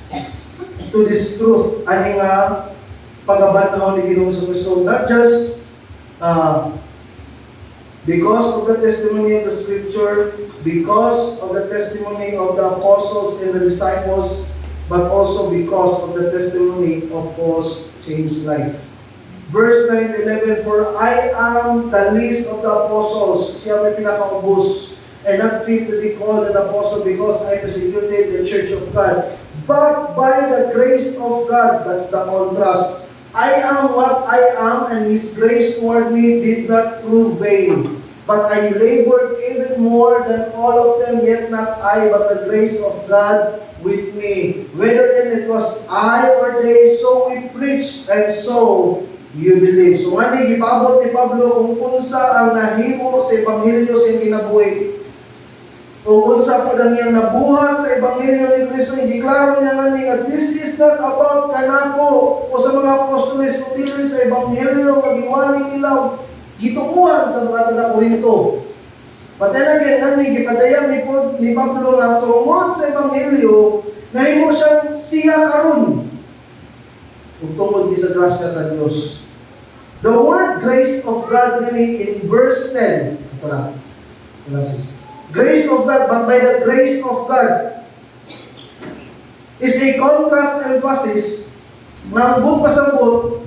to this truth. Ani nga pagabanahon ni Ginoong Kristo, not just because of the testimony of the Scripture, because of the testimony of the apostles and the disciples, but also because of the testimony of Paul's changed life. Verse 9-11, for I am the least of the apostles. Siya may pinakaubos, and not fit to be called an apostle because I persecuted the church of God. But by the grace of God, that's the contrast, I am what I am, and His grace toward me did not prove vain. But I labored even more than all of them, yet not I, but the grace of God with me. Whether then it was I or they, so we preached, and so you believe. So nga ni gipabot ni Pablo kung unsa ang nahimo sa Ebanghelyo sa kinabuhi. Kung unsa po lang niyang nabuhat sa Ebanghelyo ni Kristo, idiklaro niya nga ni, this is not about kanako o sa mga apostoles, kundi sa Ebanghelyo nga giwali nila gituuhan sa mga taga-Korinto. But then again, nga ni gipadayag ni Pablo nga tungod sa Ebanghelyo, nahimo siyang siya karon. Kung tungod ni sa grasya sa Diyos. The word grace of God gani in verse 10. Ito na. Grace of God, but by the grace of God is a contrast emphasis na ang pasabot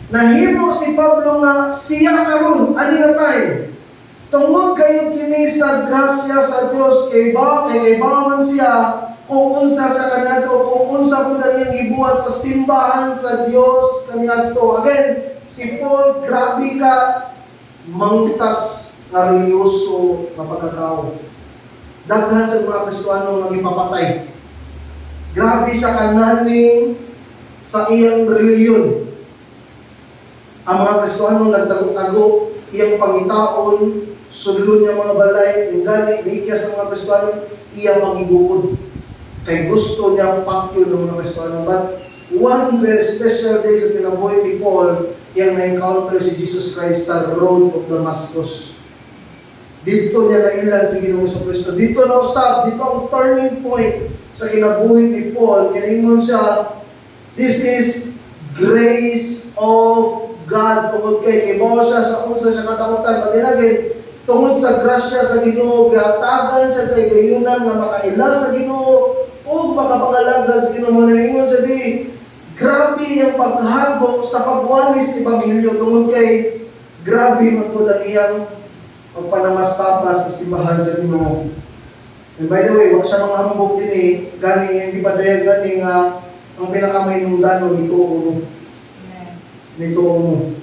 nahimo si Pablo nga siya karon ani nga time. Tungod kayo kini sa grasya sa Dios kay man siya kung unsa sa kanato, kung unsa po na niyang gibuhat sa simbahan sa Dios kaniadto. Again, si Paul, grabe ka mangtas nga religyoso nga pagkatao. Daghan sa mga Kristiyano nga gipapatay. Grabe siya kananing sa iyang reliyon. Ang mga Kristiyano nagtago-tago iyang pangitaon, sudlo niya mga balay, ingani, nikiya sa mga Kristiyano, iya magigukod. Kay gusto niya pakyo ng mga Kristiyano. But one very special day sa kinabuhi ni Paul, iyang na-encounter si Jesus Christ sa road of Damascus. Dito niya nailan si Ginoong Kristo. Dito na usab, dito ang turning point sa kinabuhi ni Paul. Yaningon siya, this is grace of God. Tungod kay bawa siya sa unsa siya katakutan. But then again, tungod sa grasya sa Ginoo, gatagan siya kay gayunan nga makaila sa Ginoo o makapangalaga sa Ginoo. Naningon siya di, grabe ang paghabo sa pagwalis ni Ebanghelyo. Tungod kay grabe man po iyang pagpanamastapas sa simbahan sa Ginoo. And by the way, wag siya mga hambog din gani yung ipadayag gani nga ang pinakamahinungdanon dito uno. Nito uno.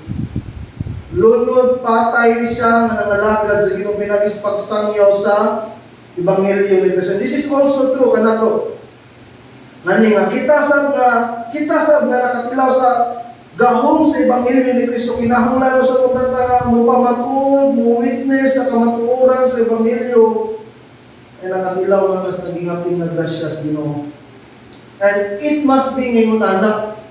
Lunod patay siya nga nangalagad sa Ginoo pinagis pagsangyaw sa Ebanghelyo ni Kristo. This is also true kanato. Ngani nga kita sab nga nakatilaw sa gahom sa Ebanghelyo ni Kristo, kinahanglan sa puntata nga mo pamatuod, mo witness sa kamatuoran sa Ebanghelyo, ay nakatilaw nga kas nagingapin na grasya sa Ginoo. And it must be ngayon anak.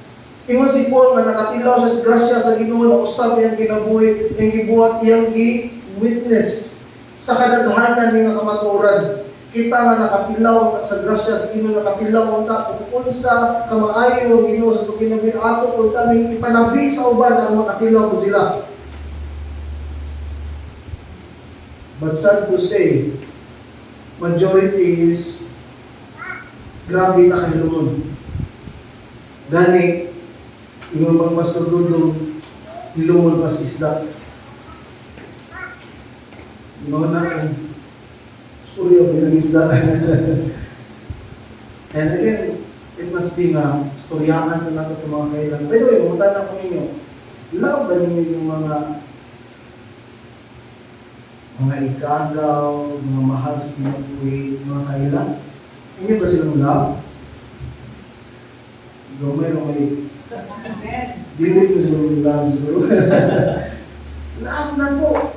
Ingon si Paul nga nakatilaw sa grasya sa Ginoo na usab iyang ginabuhi, iyang gibuhat, iyang gi-witness sa kadaghanan nga kamatuoran. Kita nga nakatilaw sa grasya sa Ginoo, nakatilaw ta kung unsa kamaayo ang Ginoo sa tuginabi ato kung taning ipanabi sa uban ang makatilaw ko sila. But sad to say, majority is grabe na kahilumon. Gani, yung mga Pastor Dudong, hilumon pas isda. Ginawa na kung storya mo yung isda. And again, it must be nga, storyahan na natin itong mga kailan. By the way, mamutan ko ninyo, love ba ninyo yung mga ikagaw, mga mahal sa mga kailan? Inyo ba silang love? Gamay. Dili ko silang love siguro. Love na to.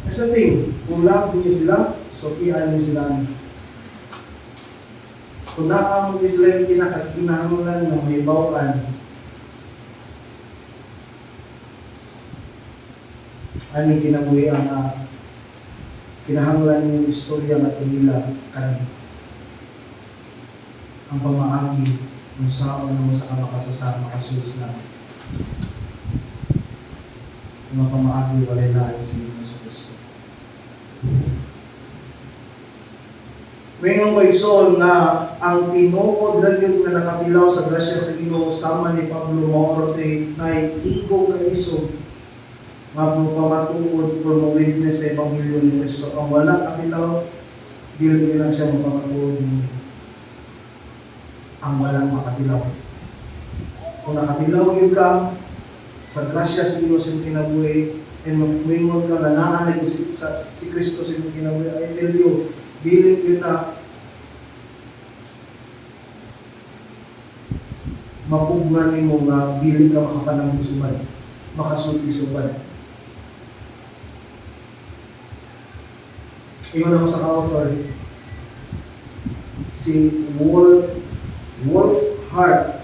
As a thing, kung love niyo sila, so iyan niyo sila. Kung nakamag sila yung pinakakinahanglan ng may bawaan, ano kinabuhi ang kinahanglan yung istorya na nila kanin. Ang pamaagi kung saan mo sa kamakasasama kasus na mga pamaagi walay lain sa Ginoo sa Kristo. Mayroon ko igsoon nga ang tinuod ra gyud nga nakatilaw sa grasya sa Ginoo sama ni Pablo Maorote na igong kaisog nga pamatuod for mo-witness sa Ebanghelyo ni Kristo. Ang wala katilaw, dili lang siya mapamatuod. Ang walang makatilaw. Kung nakatilaw yun ka sa grasya sa Ginoo sa kinabuhi, and magmingon ka na naanay si Kristo sa kinabuhi, I tell you, dili yun na mapugnan mo nga dili ka makapanang suman, makasulti suman. Ingon ako sa author, si Wolfhard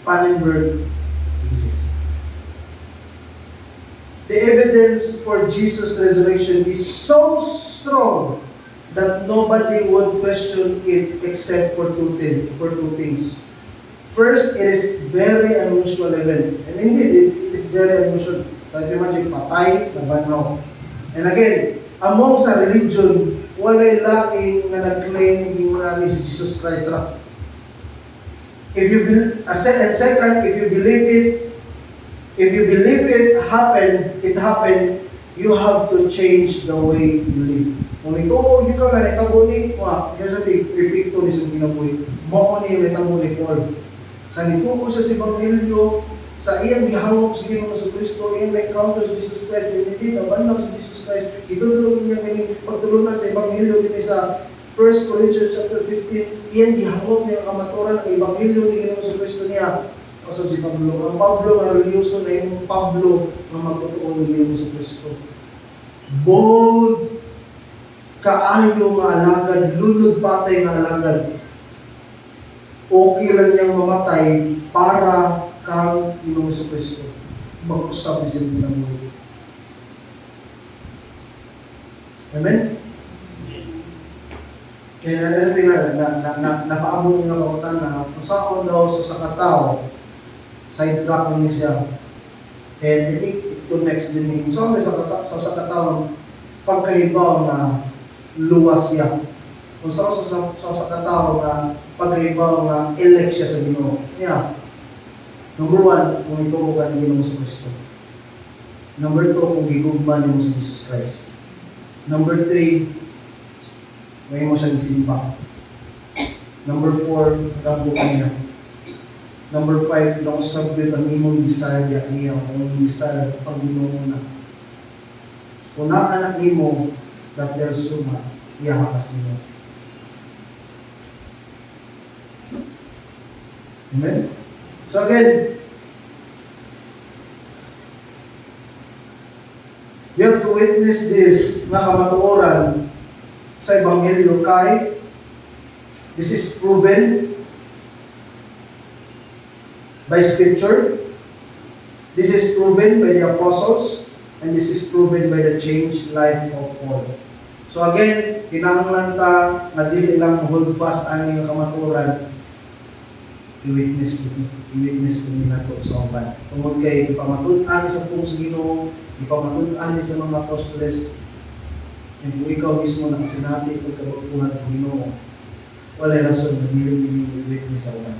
Pannenberg, Jesus. The evidence for Jesus' resurrection is so strong that nobody would question it except for two things. First, it is very unusual event. And indeed, it is very unusual. Try to imagine, patay, nabanaw. And again, among sa religion, walay laing nga nag-claim ni Jesus Christ ra. And second, if you believe it happened, you have to change the way you live. Kung ito, yun ka nga, naitabo ni, here's the thing, epikto ni Sung Kinabuhi, mo ni naitabo ni Paul. Sa nituo sa Ebanghelyo, sa iyang gihangop sa Ginoo sa Kristo, iyang na-encounter sa Jesus Christ, hindi nabanaw sa Jesus Christ, itulong niya kini pagtulunan sa Ebanghelyo din sa 1 Corinthians chapter 15, iyang gihangop niya kamaturan ang Ebanghelyo ni Ginoo sa Kristo niya. Kasi si Pablo, ang Pablo nga religyoso na yung Pablo na magtotoo ni Ginoo sa Kristo. Bold, kaayo nga alagad, lunod patay nga alagad. Okay lang niyang mamatay para kang Ginoo sa Kristo. Mag-usap ni sila ng buhay. Amen? Kaya napaabot nga kautan na kung saan daw sa katao, side track niya siya. And I think it connects din ni kung saan sa katao, pagkahibaw na luwas siya. Kung saan sa katao na pagkahibaw na elect siya sa Ginoo. Yeah. Number 1, kung ituo ka ni Ginoo sa Kristo. Number 2, kung gigugman mo sa Jesus Christ. Number 3, may mo siyang simpa. Number 4, kampo ka niya. Number 5, nausabit ang imong desire niya, ang imong desire pag Ginoo na. Kung naanak ni mo, that tells you na, iyahakas niyo. Amen? So again, we have to witness this nga kamatuoran sa Ebanghelyo kay this is proven by Scripture, this is proven by the apostles, and this is proven by the changed life of Paul. So again, kinahanglan ta nga dili lang hold fast ani nga kamatuoran, i-witness ko nila ito sa uban. Tungod kay ipamatud-an sa pong sa Ginoo, ipamatud-an sa mga apostoles, and kung ikaw mismo nakasinati ito kabutungan sa Ginoo, wala rason na dili i-witness sa uban.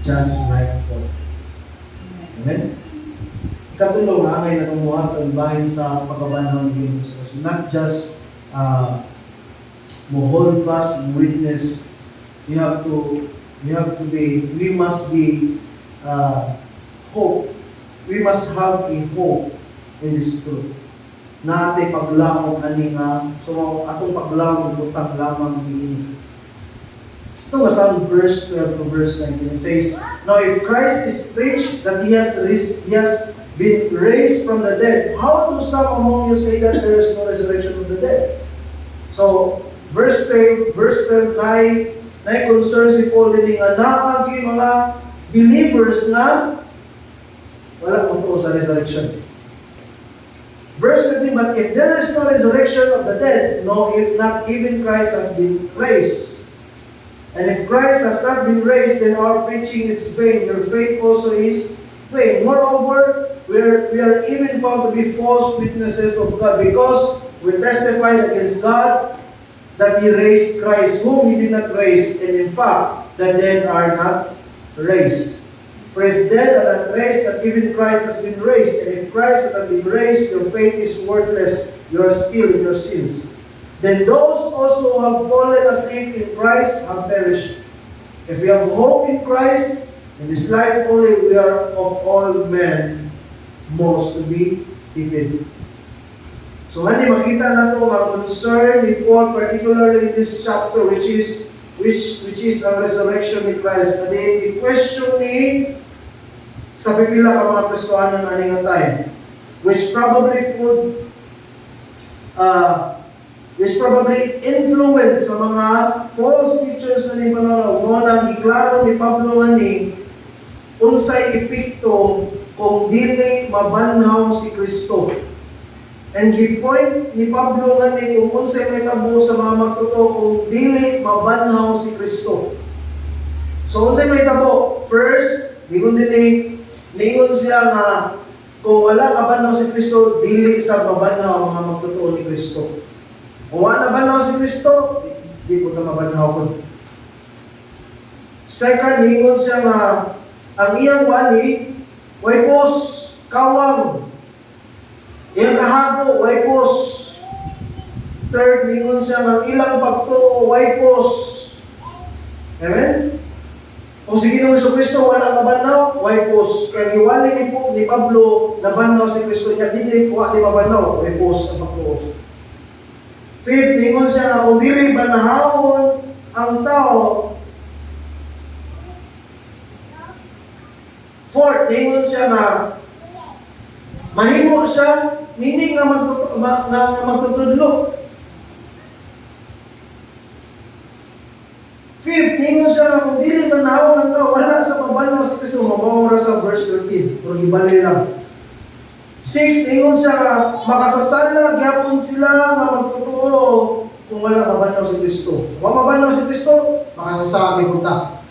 Just like Paul. Amen? Ikatulong nga angay na kumuha ang bahin sa pagkabanaw ng Ginoo. So not just mo hold fast, witness, we must be hope. We must have a hope in this truth. Na atay paglamong ani nga, so atong paglamong butang lamang niini. Ito masang verse 12 to verse 19. It says, now if Christ is preached that He has been raised from the dead, how do some among you say that there is no resurrection of the dead? So, verse 12, na concern si Paul din nga naagi mga believers na wala mo to sa resurrection. Verse 13, but if there is no resurrection of the dead, no, if not even Christ has been raised. And if Christ has not been raised, then our preaching is vain. Your faith also is vain. Moreover, we are even found to be false witnesses of God, because we testified against God that He raised Christ, whom He did not raise, and in fact, the dead are not raised. For if dead are not raised, not even Christ has been raised. And if Christ has not been raised, your faith is worthless. You are still in your sins. Then those also who have fallen asleep in Christ have perished. If we have hope in Christ, in this life only we are of all men most to be hated. So hindi makita na ito ang concern ni Paul, particularly in this chapter, which is ang resurrection ni Christ. Kasi i-question ni sa pipila ka mga Kristohanon aning nga time, which probably influence sa mga false teachers na ni Manolo. Muna, giklaro ni Pablo nga ni unsay epekto kung dili mabanhaw si Kristo. And gi-point ni Pablo nga ni kung unsay may tabo sa mga magtuto kung dili mabanhaw si Kristo. So unsay may tabo? First, gigon din niingon siya nga kung wala mabanhaw si Kristo, dili sa mabanhaw ang mga magtutuo ni Kristo. Kung wala mabanhaw si Kristo, di ko na mabanhaw ko. Second, niingon siya nga ang iyang wali, way pos, kawang. Iyang kahabo, way pos. Third, niingon siya ang ilang pagtuo, way pos. Amen? Kung si Ginoong Kristo wala mabanhaw, way pos. Kaya giwali ni Pablo, nabanhaw si Kristo niya, di po ati mabanhaw, way pos ang pagtuo. Fifth, niingon siya nga kung dili banahawon ang tao. Fourth, niingon siya nga mahimo siya, meaning nga magtutudlo. Fifth, niingon siya nga kung dili banahawon ang tao, wala sa mabanhaw si Kristo. Mamawara sa verse 13, pero gibali lang. Six, ingon siya nga, makasasala, gyapon sila nga magtotoo kung wala mabanhaw si Kristo. Kung mabanhaw si Kristo, makasasala kay punta.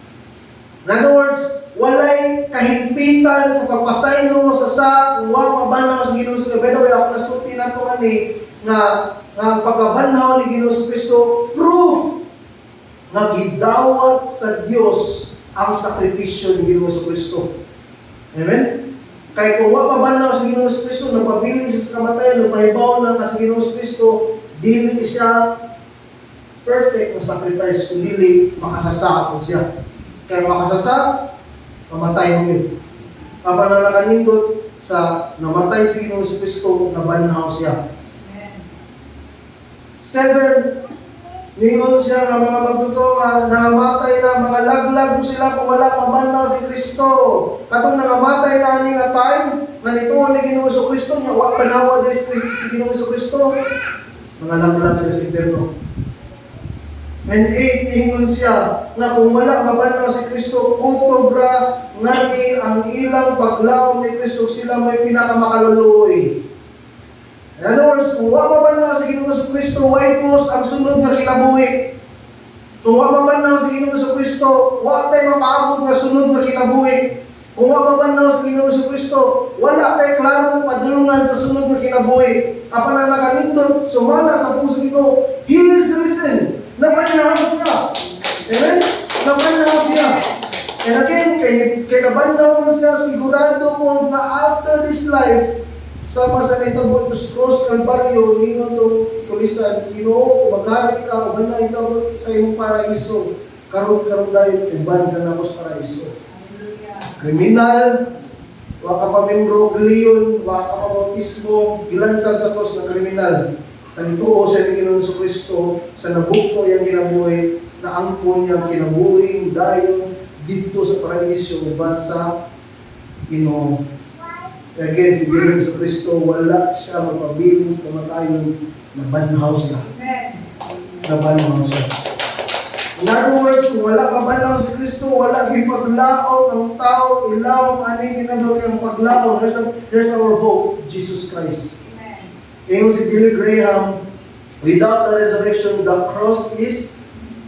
In other words, walay kahimpitan sa pagpasaylo sa kung wala mabanhaw si Ginoo Kristo. Pero ako nasulti na ito nga pagkabanhaw ni Ginoo Kristo, proof nga gidawat sa Dios ang sakripisyo ni Ginoo Kristo. Amen? Kaya kung wala mabanhaw sa Ginoo Kristo, napabili siya sa kamatayan, napahibaw na sa Ginoo Kristo, dili siya perfect na sacrifice, kung dili makasasa po siya. Kaya makasasa, mamatay mo yun. Papa na nakanindot sa namatay si Ginoo Kristo, nabanhaw siya. Seven, ningon siya ng mga magtuto nga nangamatay na mga laglag sila kung wala mabanhaw si Kristo. Katong nangamatay na ani nga time nga nituon ni Ginoo Kristo nya wa panawa si Ginoo Kristo. Mga laglag sila sa impierno. And 8, ningon siya nga kung wala mabanhaw si Kristo, utobra ngani ang ilang paglaom ni Kristo, sila may pinakamakaluluoy. In other words, kung wala mabanhaw si Ginoo Kristo, way pos ang sunod nga kinabuhi. Kung wala mabanhaw si Ginoo Kristo, wala tayo mapaabot nga sunod nga kinabuhi. Kung wala mabanhaw si Ginoo Kristo, wala tayo klarong padulungan sa sunod nga kinabuhi. Apan ang nakanindot, sumala sa puso Ginoo, He is risen. Nabanhaw siya. Amen? Nabanhaw siya. And again, kay nabanhaw na siya, sigurado po na after this life, sama sa nitabot sa cross Calvario, ningon itong tulisan, Ginoo, maghari ka, o na itabot sa iyong paraiso. Karon dahil, uban ka na sa paraiso. Kriminal, waka pa membro, leon, waka pa bautismo, gilansag sa cross ng kriminal. Sa nituo siya ni Ginoo Kristo, sa nabukto yung kinabuhi, na angkon niyang kinabuhi, dahil dito sa paraiso, uban sa Ginoo. Again, si Ginoo Kristo, wala siya magpabiling sa kamatayon, nabanhaw siya. Nabanhaw siya. In other words, kung wala mabanhaw si Kristo, wala gipaglaom ang tao, ilaw ang aning ginagawa kang paglaom. Here's our hope, Jesus Christ. Ingon si Billy Graham, without the resurrection, the cross is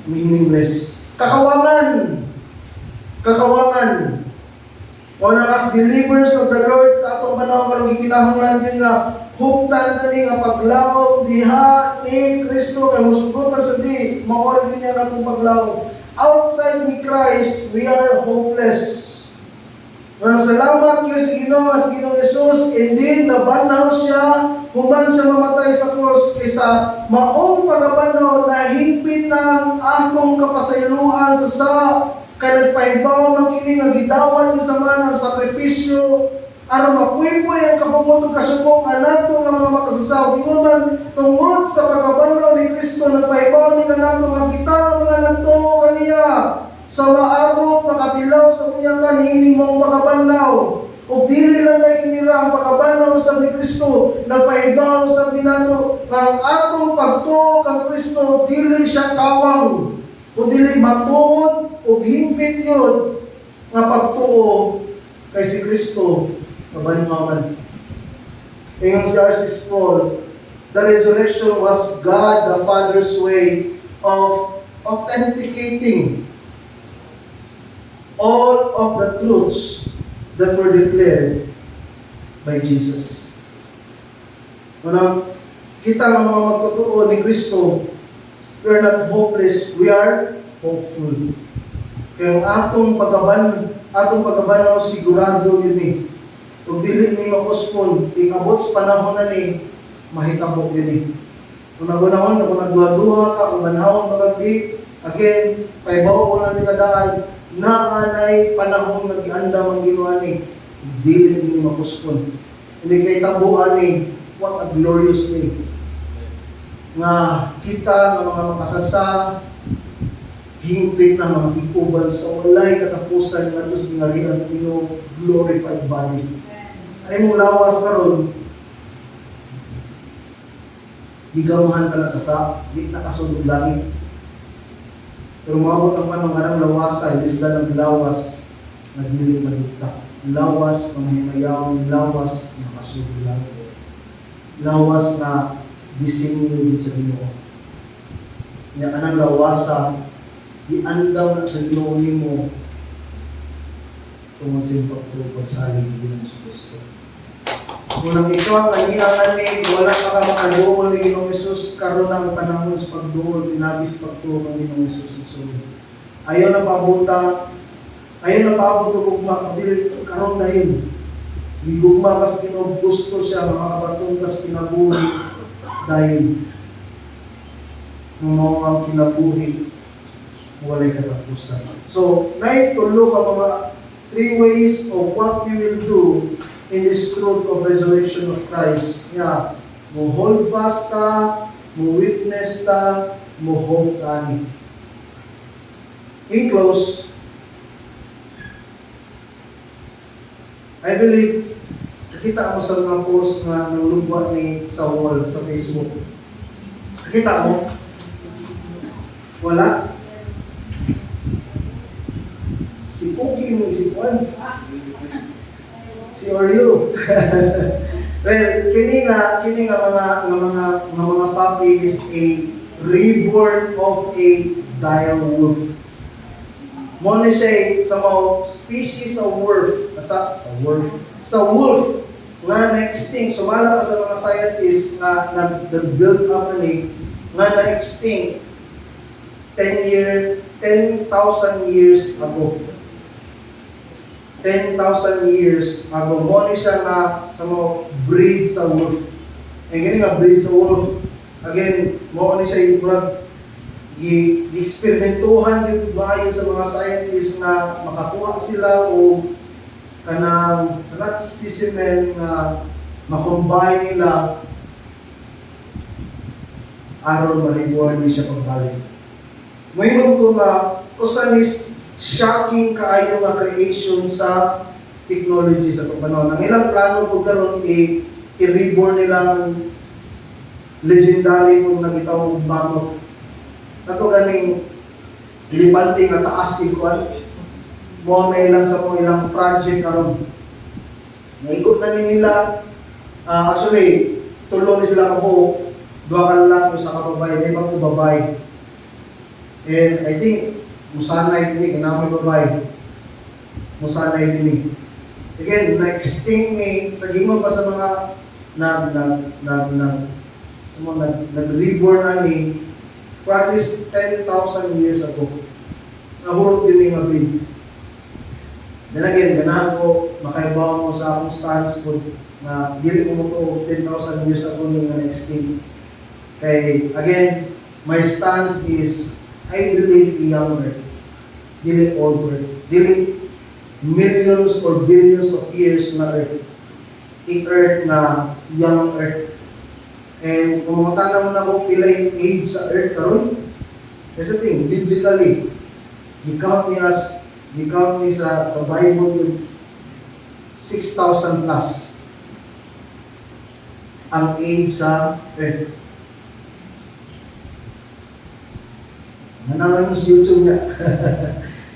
meaningless. Kakawangan. Kakawangan. Una as believers of the Lord sa atong panahon karong gikinahanglan din nga huptan kani nga paglawom diha ni Kristo kay musugotan sa di mao rin niya natong paglawom. Outside ni Christ, we are hopeless. Nga salamat kayo sa Ginoo as Ginoong Jesus, indeed nabanaw siya, human siya mamatay sa krus kaysa maong pagabanaw na higpit ng atong kapasaylohan sa kay nagpahibaw man kini nga gidawan sa man ang sakripisyo aron mapuy-puy ang kapungutong kasubok nato nga mga makasusaw. Ingon tungod sa pagabanaw ni Kristo nagpahibaw ni kanato nga kita ang mga nagtuo kaniya. So maabot makatilaw sa kunyakan hining mong pagabanaw. Ug dili lang kay kinira ang pagabanaw sa ni Kristo, nagpahibaw sa nato nga ang atong pagtuo kang Kristo dili siya kawang, o dili matuod o himpit yun nga pagtuo kay si Kristo kabalingaman. Ingon si R.C. Sproul, the resurrection was God the Father's way of authenticating all of the truths that were declared by Jesus. Unang kita ng mga magtotoo ni Kristo, we are not hopeless, we are hopeful. Kaya ang atong pagabanaw sigurado yun eh. Kung dili ni makuspon, ikabot sa panahon na ni, mahitabo yun eh. Kung nagunahon, kung nagduha-duha ka, kung manahon magagdi, again, paibaw ko lang tinadaan, na anay panahon nag-iandam ang ginawa ni, dili ni makuspon. Hindi kay tabuan ni, what a glorious day. Nga kita ng mga makasasa, hingpit na mga ikuban sa walay katapusan nga dos ngarian sa Ginoo glorified body. Ano mong lawas karon? Gigamuhan ka na sa di nakasulog langit. Pero maabot ang panahon nga lawasan, isda ng lawas na dili maligta. Lawas panghimayaw, lawas nakasulog langit. Lawas na gising din sa Ginoo. Nya kanang lawasa iandaw na sa Ginoo nimo tungod sa pagtubag sa haligi ng Kristo. Kung ito ang kaniyang ani, wala pa ka makaduol ni Ginoong Jesus karon ang panahon sa pagduol, pinagis pagtuo ng Ginoong Jesus sa ayaw na paabot og ugma dili karon dayon. Gigugma kas Ginoo gusto siya makabatong kas kinabuhi dayon. Mo ang kinabuhi walay katapusan. So, naitulo ka mga 3 ways of what you will do in this truth of resurrection of Christ. Yeah. Mo hold fast ta, mo witness ta, mo hope ta ni. In close, I believe nakita mo sa mga post na nalugwa ni sa wall sa Facebook. Nakita mo? Wala? Si Pookie mo isipuan. Si Oreo. Well, kini nga mga puppy is a reborn of a dire wolf. Mo ni siya sa mga species of wolf, sa wolf nga na-extinct. Sumala pa sa mga scientists nga nag-build up ani nga na-extinct 10,000 years ago. 10,000 years ago. Mo ni siya nga sa mga breed sa wolf. And gini nga breed sa wolf, again, mo ni siya yung gi-eksperimentuhan yung maayo sa mga scientists na makakuha sila o kanang specimen na makombine nila aron ma-reward ni siya pagbalik. Ngayon ko nga, usan is shocking kaayo nga creation sa technology sa panahon. Ang ilang plano po karon i-reborn nilang legendary kung nagitawag mammoth. Nato ganing ilipante nga taas ikuan. Mo na ilang sa mga ilang project karon. Naikot na nila actually tulo ni sila kabuo, duha ka lang sa kababay, may mga babay. And I think musanay din kanang babae. Musanay din. Again, na-extinct ni sa gimo pa sa mga nag-reborn ani for at least 10,000 years ago. Nahurot din yung breed. Then again, ganahan ko makaibaw mo sa akong stance po na dili ko mo to 10,000 years ago nung na-extinct. Kay, again, my stance is I believe a young earth, dili old earth, dili millions or billions of years na earth. A earth na young earth. And kung matanaw mo na ko pila yung age sa earth karon, that's the thing, biblically, gi-count ni sa Bible yung 6,000 plus ang age sa earth. Nanaman mo sa YouTube niya.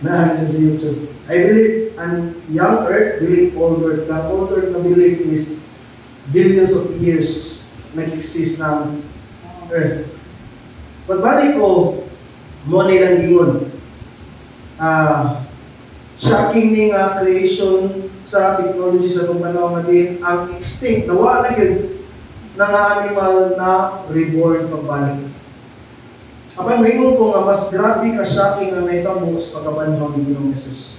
Naanin siya sa YouTube. I believe an young earth, believe old earth. Ang old earth na believe is billions of years nag-exist ng earth. Pagbalik ko, mo nilang ingon. Shocking ning creation sa technology sa itong panahon natin, ang extinct, nawa na yun, ng animal na reborn pagbalik. Apan mingon ko nga mas grabe ka shocking ang naitabo sa pagkabanhaw ni Ginoong Hesus.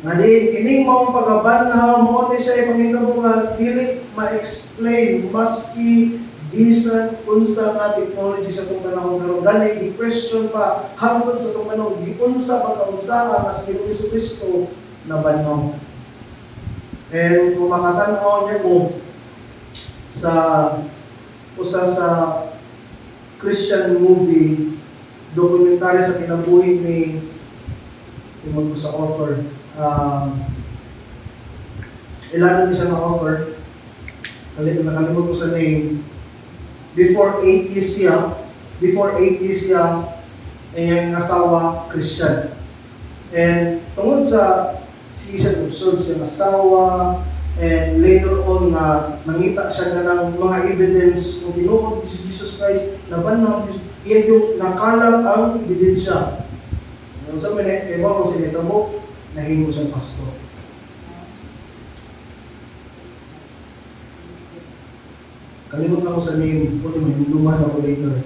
Nga din, kining maong pagkabanhaw mo ni siya ipangitabo nga dili ma-explain maski bisan unsa nga technology sa itong panahon karon. Gani, i-question pa hangtod sa itong panahon, di unsa pagkaunsa nga mas Ginoong Jesucristo na banhaw. And kung makatanaw niya mo sa usa sa Christian movie, dokumentary sa kinabuhi ni yung sa offer. Ilan din siya na offer. Nakalimot ko sa name. Before 80s siya, yung asawa Christian. And tungod sa siya observe siyang asawa, and later on nga nangita siya na ng mga evidence kung tinuod si Jesus Christ na banhaw, iyan yung nakalag ang ebidensya. Yung sa minute, kaya kung sinita mo, nahimo siyang pastor. Kalimutan ko sa name, kung luman ako later.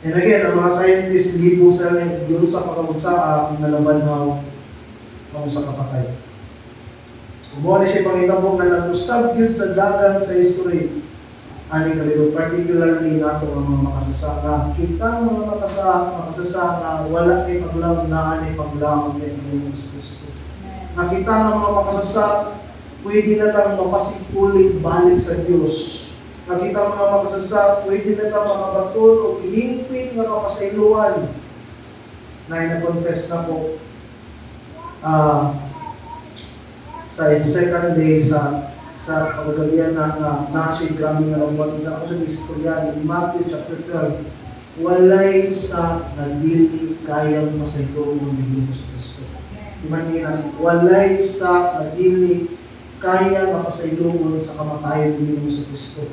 And again, ang mga scientists, libo sila yun sa pagkabutsaa na nabanhaw ang sa kapatay. Kumuha na siya pangitabong na nag-usab yun sa dagan sa history. Ani kalito, particularly nato ang mga makasasaka. Kitang mga makasasaka, wala kay paglaw na ani paglaw kay Panginoon Kristo. Nakita ng mga makasasaka, pwede na tang mapasikulit balik sa Diyos. Nakita ng mga makasasaka, pwede na tang makabaton o ihingpit nga kapasayloan. Na ina-confess na po sa second day sa pagagabihan na siya grabe nga lang sa ako sa istorya in Matthew chapter 12, walay sa nagdili kayang masaylo ng Diyos Kristo. Imanina, walay sa nagdili kaya mapasayloon sa kamatayan ng Diyos Kristo.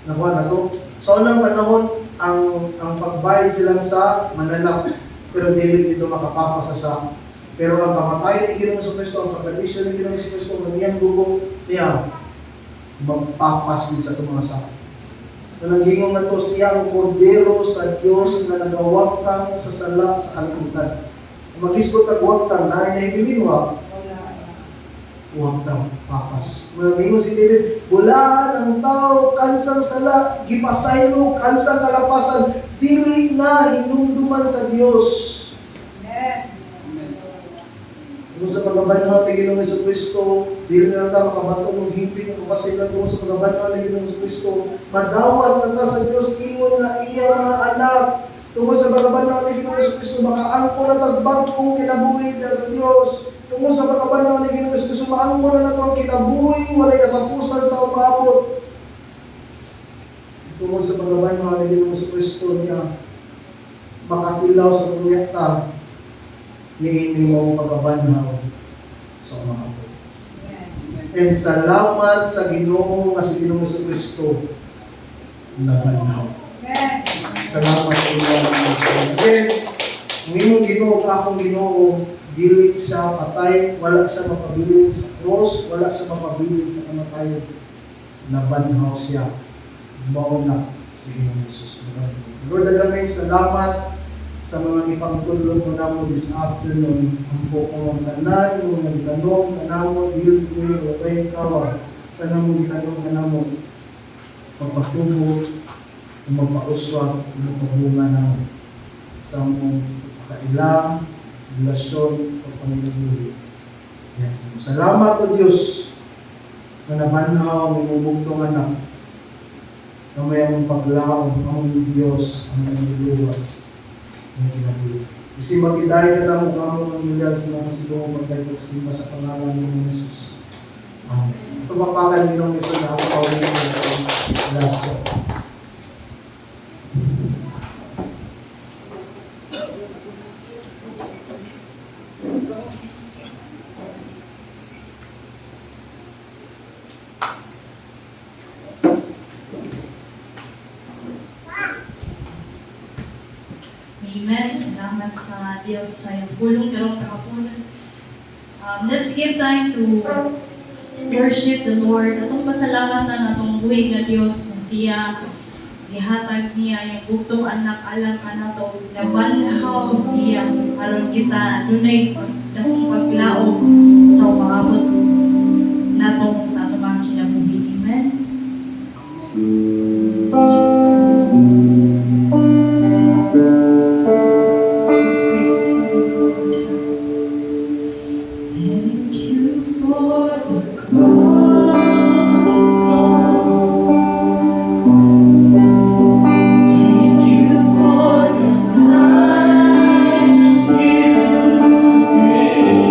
Nakuha na to. Sa unang panahon, ang pagbayad silang sa mananap, pero dili ito makapapasa sa. Pero ang pamatayan ni Ginoong Kristo, ang sakripisyo ni Ginoong Kristo, maniyang dugo niya, magpapas din sa itong mga sakit. Nang gingong na to, siya ang kordero sa Diyos na nagawagtang sa sala sa kalimutan. Mag-isgot at wagtang, na ay nahibilinwa, wagtang papas. Nang gingong si David, bulaan ang tao, kansang sala, gipasaylo, kansang kalapasan, dili na hinumduman sa Diyos. Kung sa pagkabanhaw ni Ginoong Jesucristo, dili na tayo makabatong ng hingpit ng kapasilan kung sa pagkabanhaw ni Ginoong Jesucristo, madawat na ta sa Diyos, ingon nga iya mga anak, tungkol sa pagkabanhaw ni Ginoong Jesucristo, makaangko na tagbagong kinabuhi dyan sa Diyos. Tungkol sa pagkabanhaw ni Ginoong Jesucristo, maangko na nato ang kinabuhi, walay katapusan sa umabot. Tungkol sa pagkabanhaw ni Ginoong Jesucristo niya, makatilaw sa proyekta, ni mo pagkabanhaw sa mga po. And salamat sa Ginoo nga si Ginoong Jesucristo na banhaw. Salamat sa inyo. Again, ang imong Ginoo ka akong Ginoo, dili siya patay, wala siya mapabilin sa cross, wala siya mapabilin sa kamatayon. Nabanhaw siya. Mauna sa inyong Jesus. Lord, daghang salamat sa mga ipangtulong mo namo this afternoon. Ang buong tanan, yung nagtanong kanamo, dili ko wala kawa. Tanang mo gitanong kanamo, pagpatubo, magpauswag, magpabunga namo sa mong kailang, relasyon, o pangilaguli. Salamat o Diyos na nabanhaw ang imong bugtong anak na may among paglaom, among Diyos, ang nagluwas ng kinabuli. Isimba kiday ka na mong among pangilyan sa mga sidong pagkaypag simba sa pangalan ng Jesus. Amen. Ito papakan din ng isa na ako kawin ng laso. Amen. Salamat sa Diyos sa iyong pulong karong kahapon. Let's give time to worship the Lord. Atong pasalamatan atong buhi nga Diyos na siya gihatag niya yung bugtong anak alang kanato nabanhaw siya aron kita dunay dahong paglaom sa umaabot natong sa atong mga kinabuhi. Amen. Jesus. Thank you for the cross. Thank you for the price you paid.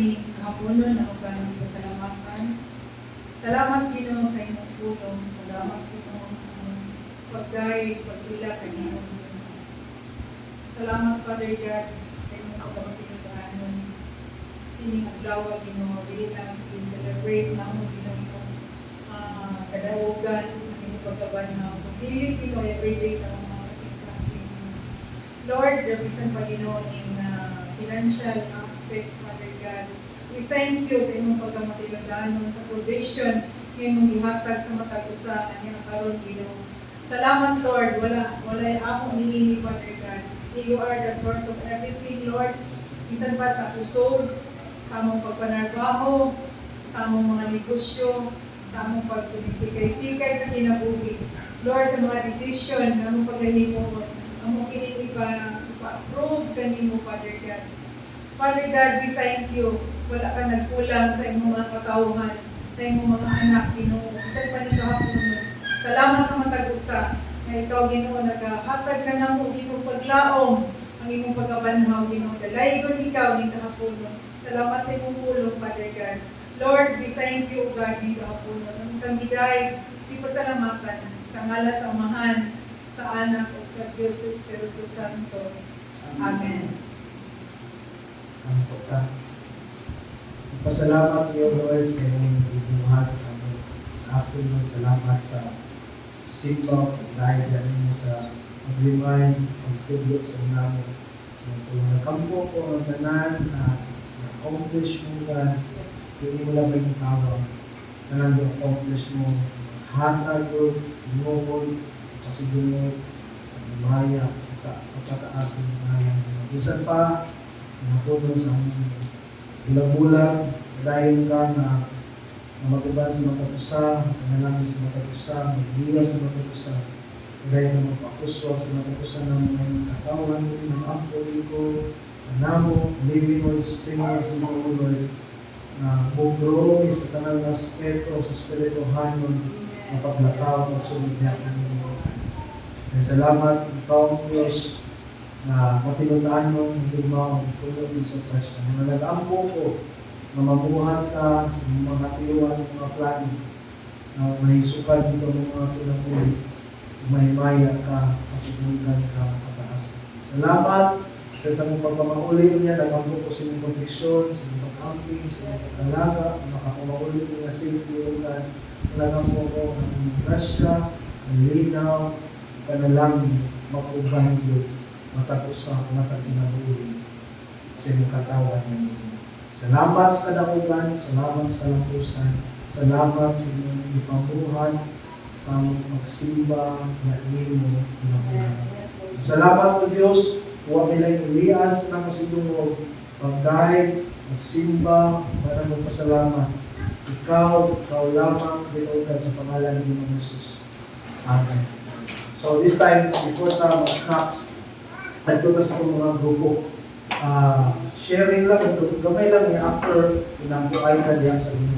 kami kahaponon na magkano pasalamatan. Salamat Ginoo sa imong tulong. Salamat Ginoo sa imong pag-guide, pag-ila kanimo. Salamat Father God sa imong pagpapatinudanon. Ining adlaw Ginoo, dili lang i-celebrate namo Ginoo kadaogan ang imong pagkabanhaw. Dili Ginoo everyday sa mga kasing-kasing. Lord, bisan pa Ginoo ning financial aspect, Father God. We thank you sa imong pagkamatinudanon sa provision nga imong gihatag sa matag usa nga karon Ginoo. Salamat Lord, wala akong niini Father God. You are the source of everything, Lord. Bisan pa sa kusog, sa among pagpanarbaho, sa among mga negosyo, sa among pagtuligsikay-sikay sa kinabuhi. Lord, sa mga decision nga among paghahimo, among kining ipa-approve kanimo, Father God. Father God, we thank you. Wala ka nagkulang sa imong mga katawhan, sa imong mga anak, Ginoo. Bisan pa ni kahapon. Salamat sa matag usa nga ikaw Ginoo nagahatag ka namo Ginoo paglaom ang imong pagkabanhaw Ginoo. Dalaygon ikaw ning kahapon. Salamat sa imong pulong, Father God. Lord, we thank you, God, ning kahapon. Ang kandiday, ipasalamatan sa ngalan sa Amahan, sa Anak ug sa Dios sa Espiritu Santo. Amen. Ang pagka. Pasalamat niyo, Lord, sa inyong binuhat kami sa akin mo. Salamat sa simbaw, dahil mo sa pag-remind, pag-tublo sa inamo. So, kung nagkampo ko ang tanan na na-accomplish mo ka, hindi mo lang may tawag na nang-accomplish mo. Hatag ko, ginukol, kasi ginukol, maya, pagkataas ng maya. Isa pa, natulong sa aming ilang dahil ka na mag-uban sa matapusa, nanalangin sa matapusa, maghiya sa matapusa, dahil na magpakuswag sa matapusa ng mga katawan mo, ng ampuli ko, namo, living or spring sa mga Lord, na bugro sa tanang aspeto sa spirituhan mo, na paglakaw, pagsunod niya kanino. Kaya salamat, ikaw ang Diyos, na matinutaan mo hindi mo tulog sa presyo. Na nag-ampo ko na mabuhat ka sa mga tiwan ng mga plano na mahisukan dito ng mga pinapuli. Mahimaya ka, kasigunan ka, kataas. Salamat sa isang pagpamauli niya, nag-ampo ko sa inyong conviction, sa inyong pag-camping, sa inyong pag-alaga, makakamauli ko na safety ka. Nag-ampo ko ang grasya, ang linaw, panalangin, makubahin yun. Matapos sa mataginabuhi sa inyong katawan niya. Salamat sa kadakugan, salamat sa kalampusan, salamat sa inyong ipamuhan, sa among magsimba na imo pinabuhan. Salamat o Diyos, huwag nila ilias na masidungog, pag-guide, magsimba, para magpasalamat. Ikaw lamang binugan sa pangalan ni Jesus. Amen. So this time, before na mag-snacks, nagtuto sa mga grupo. Sharing lang, gamay lang yung after, pinambuhay na diyan sa inyo.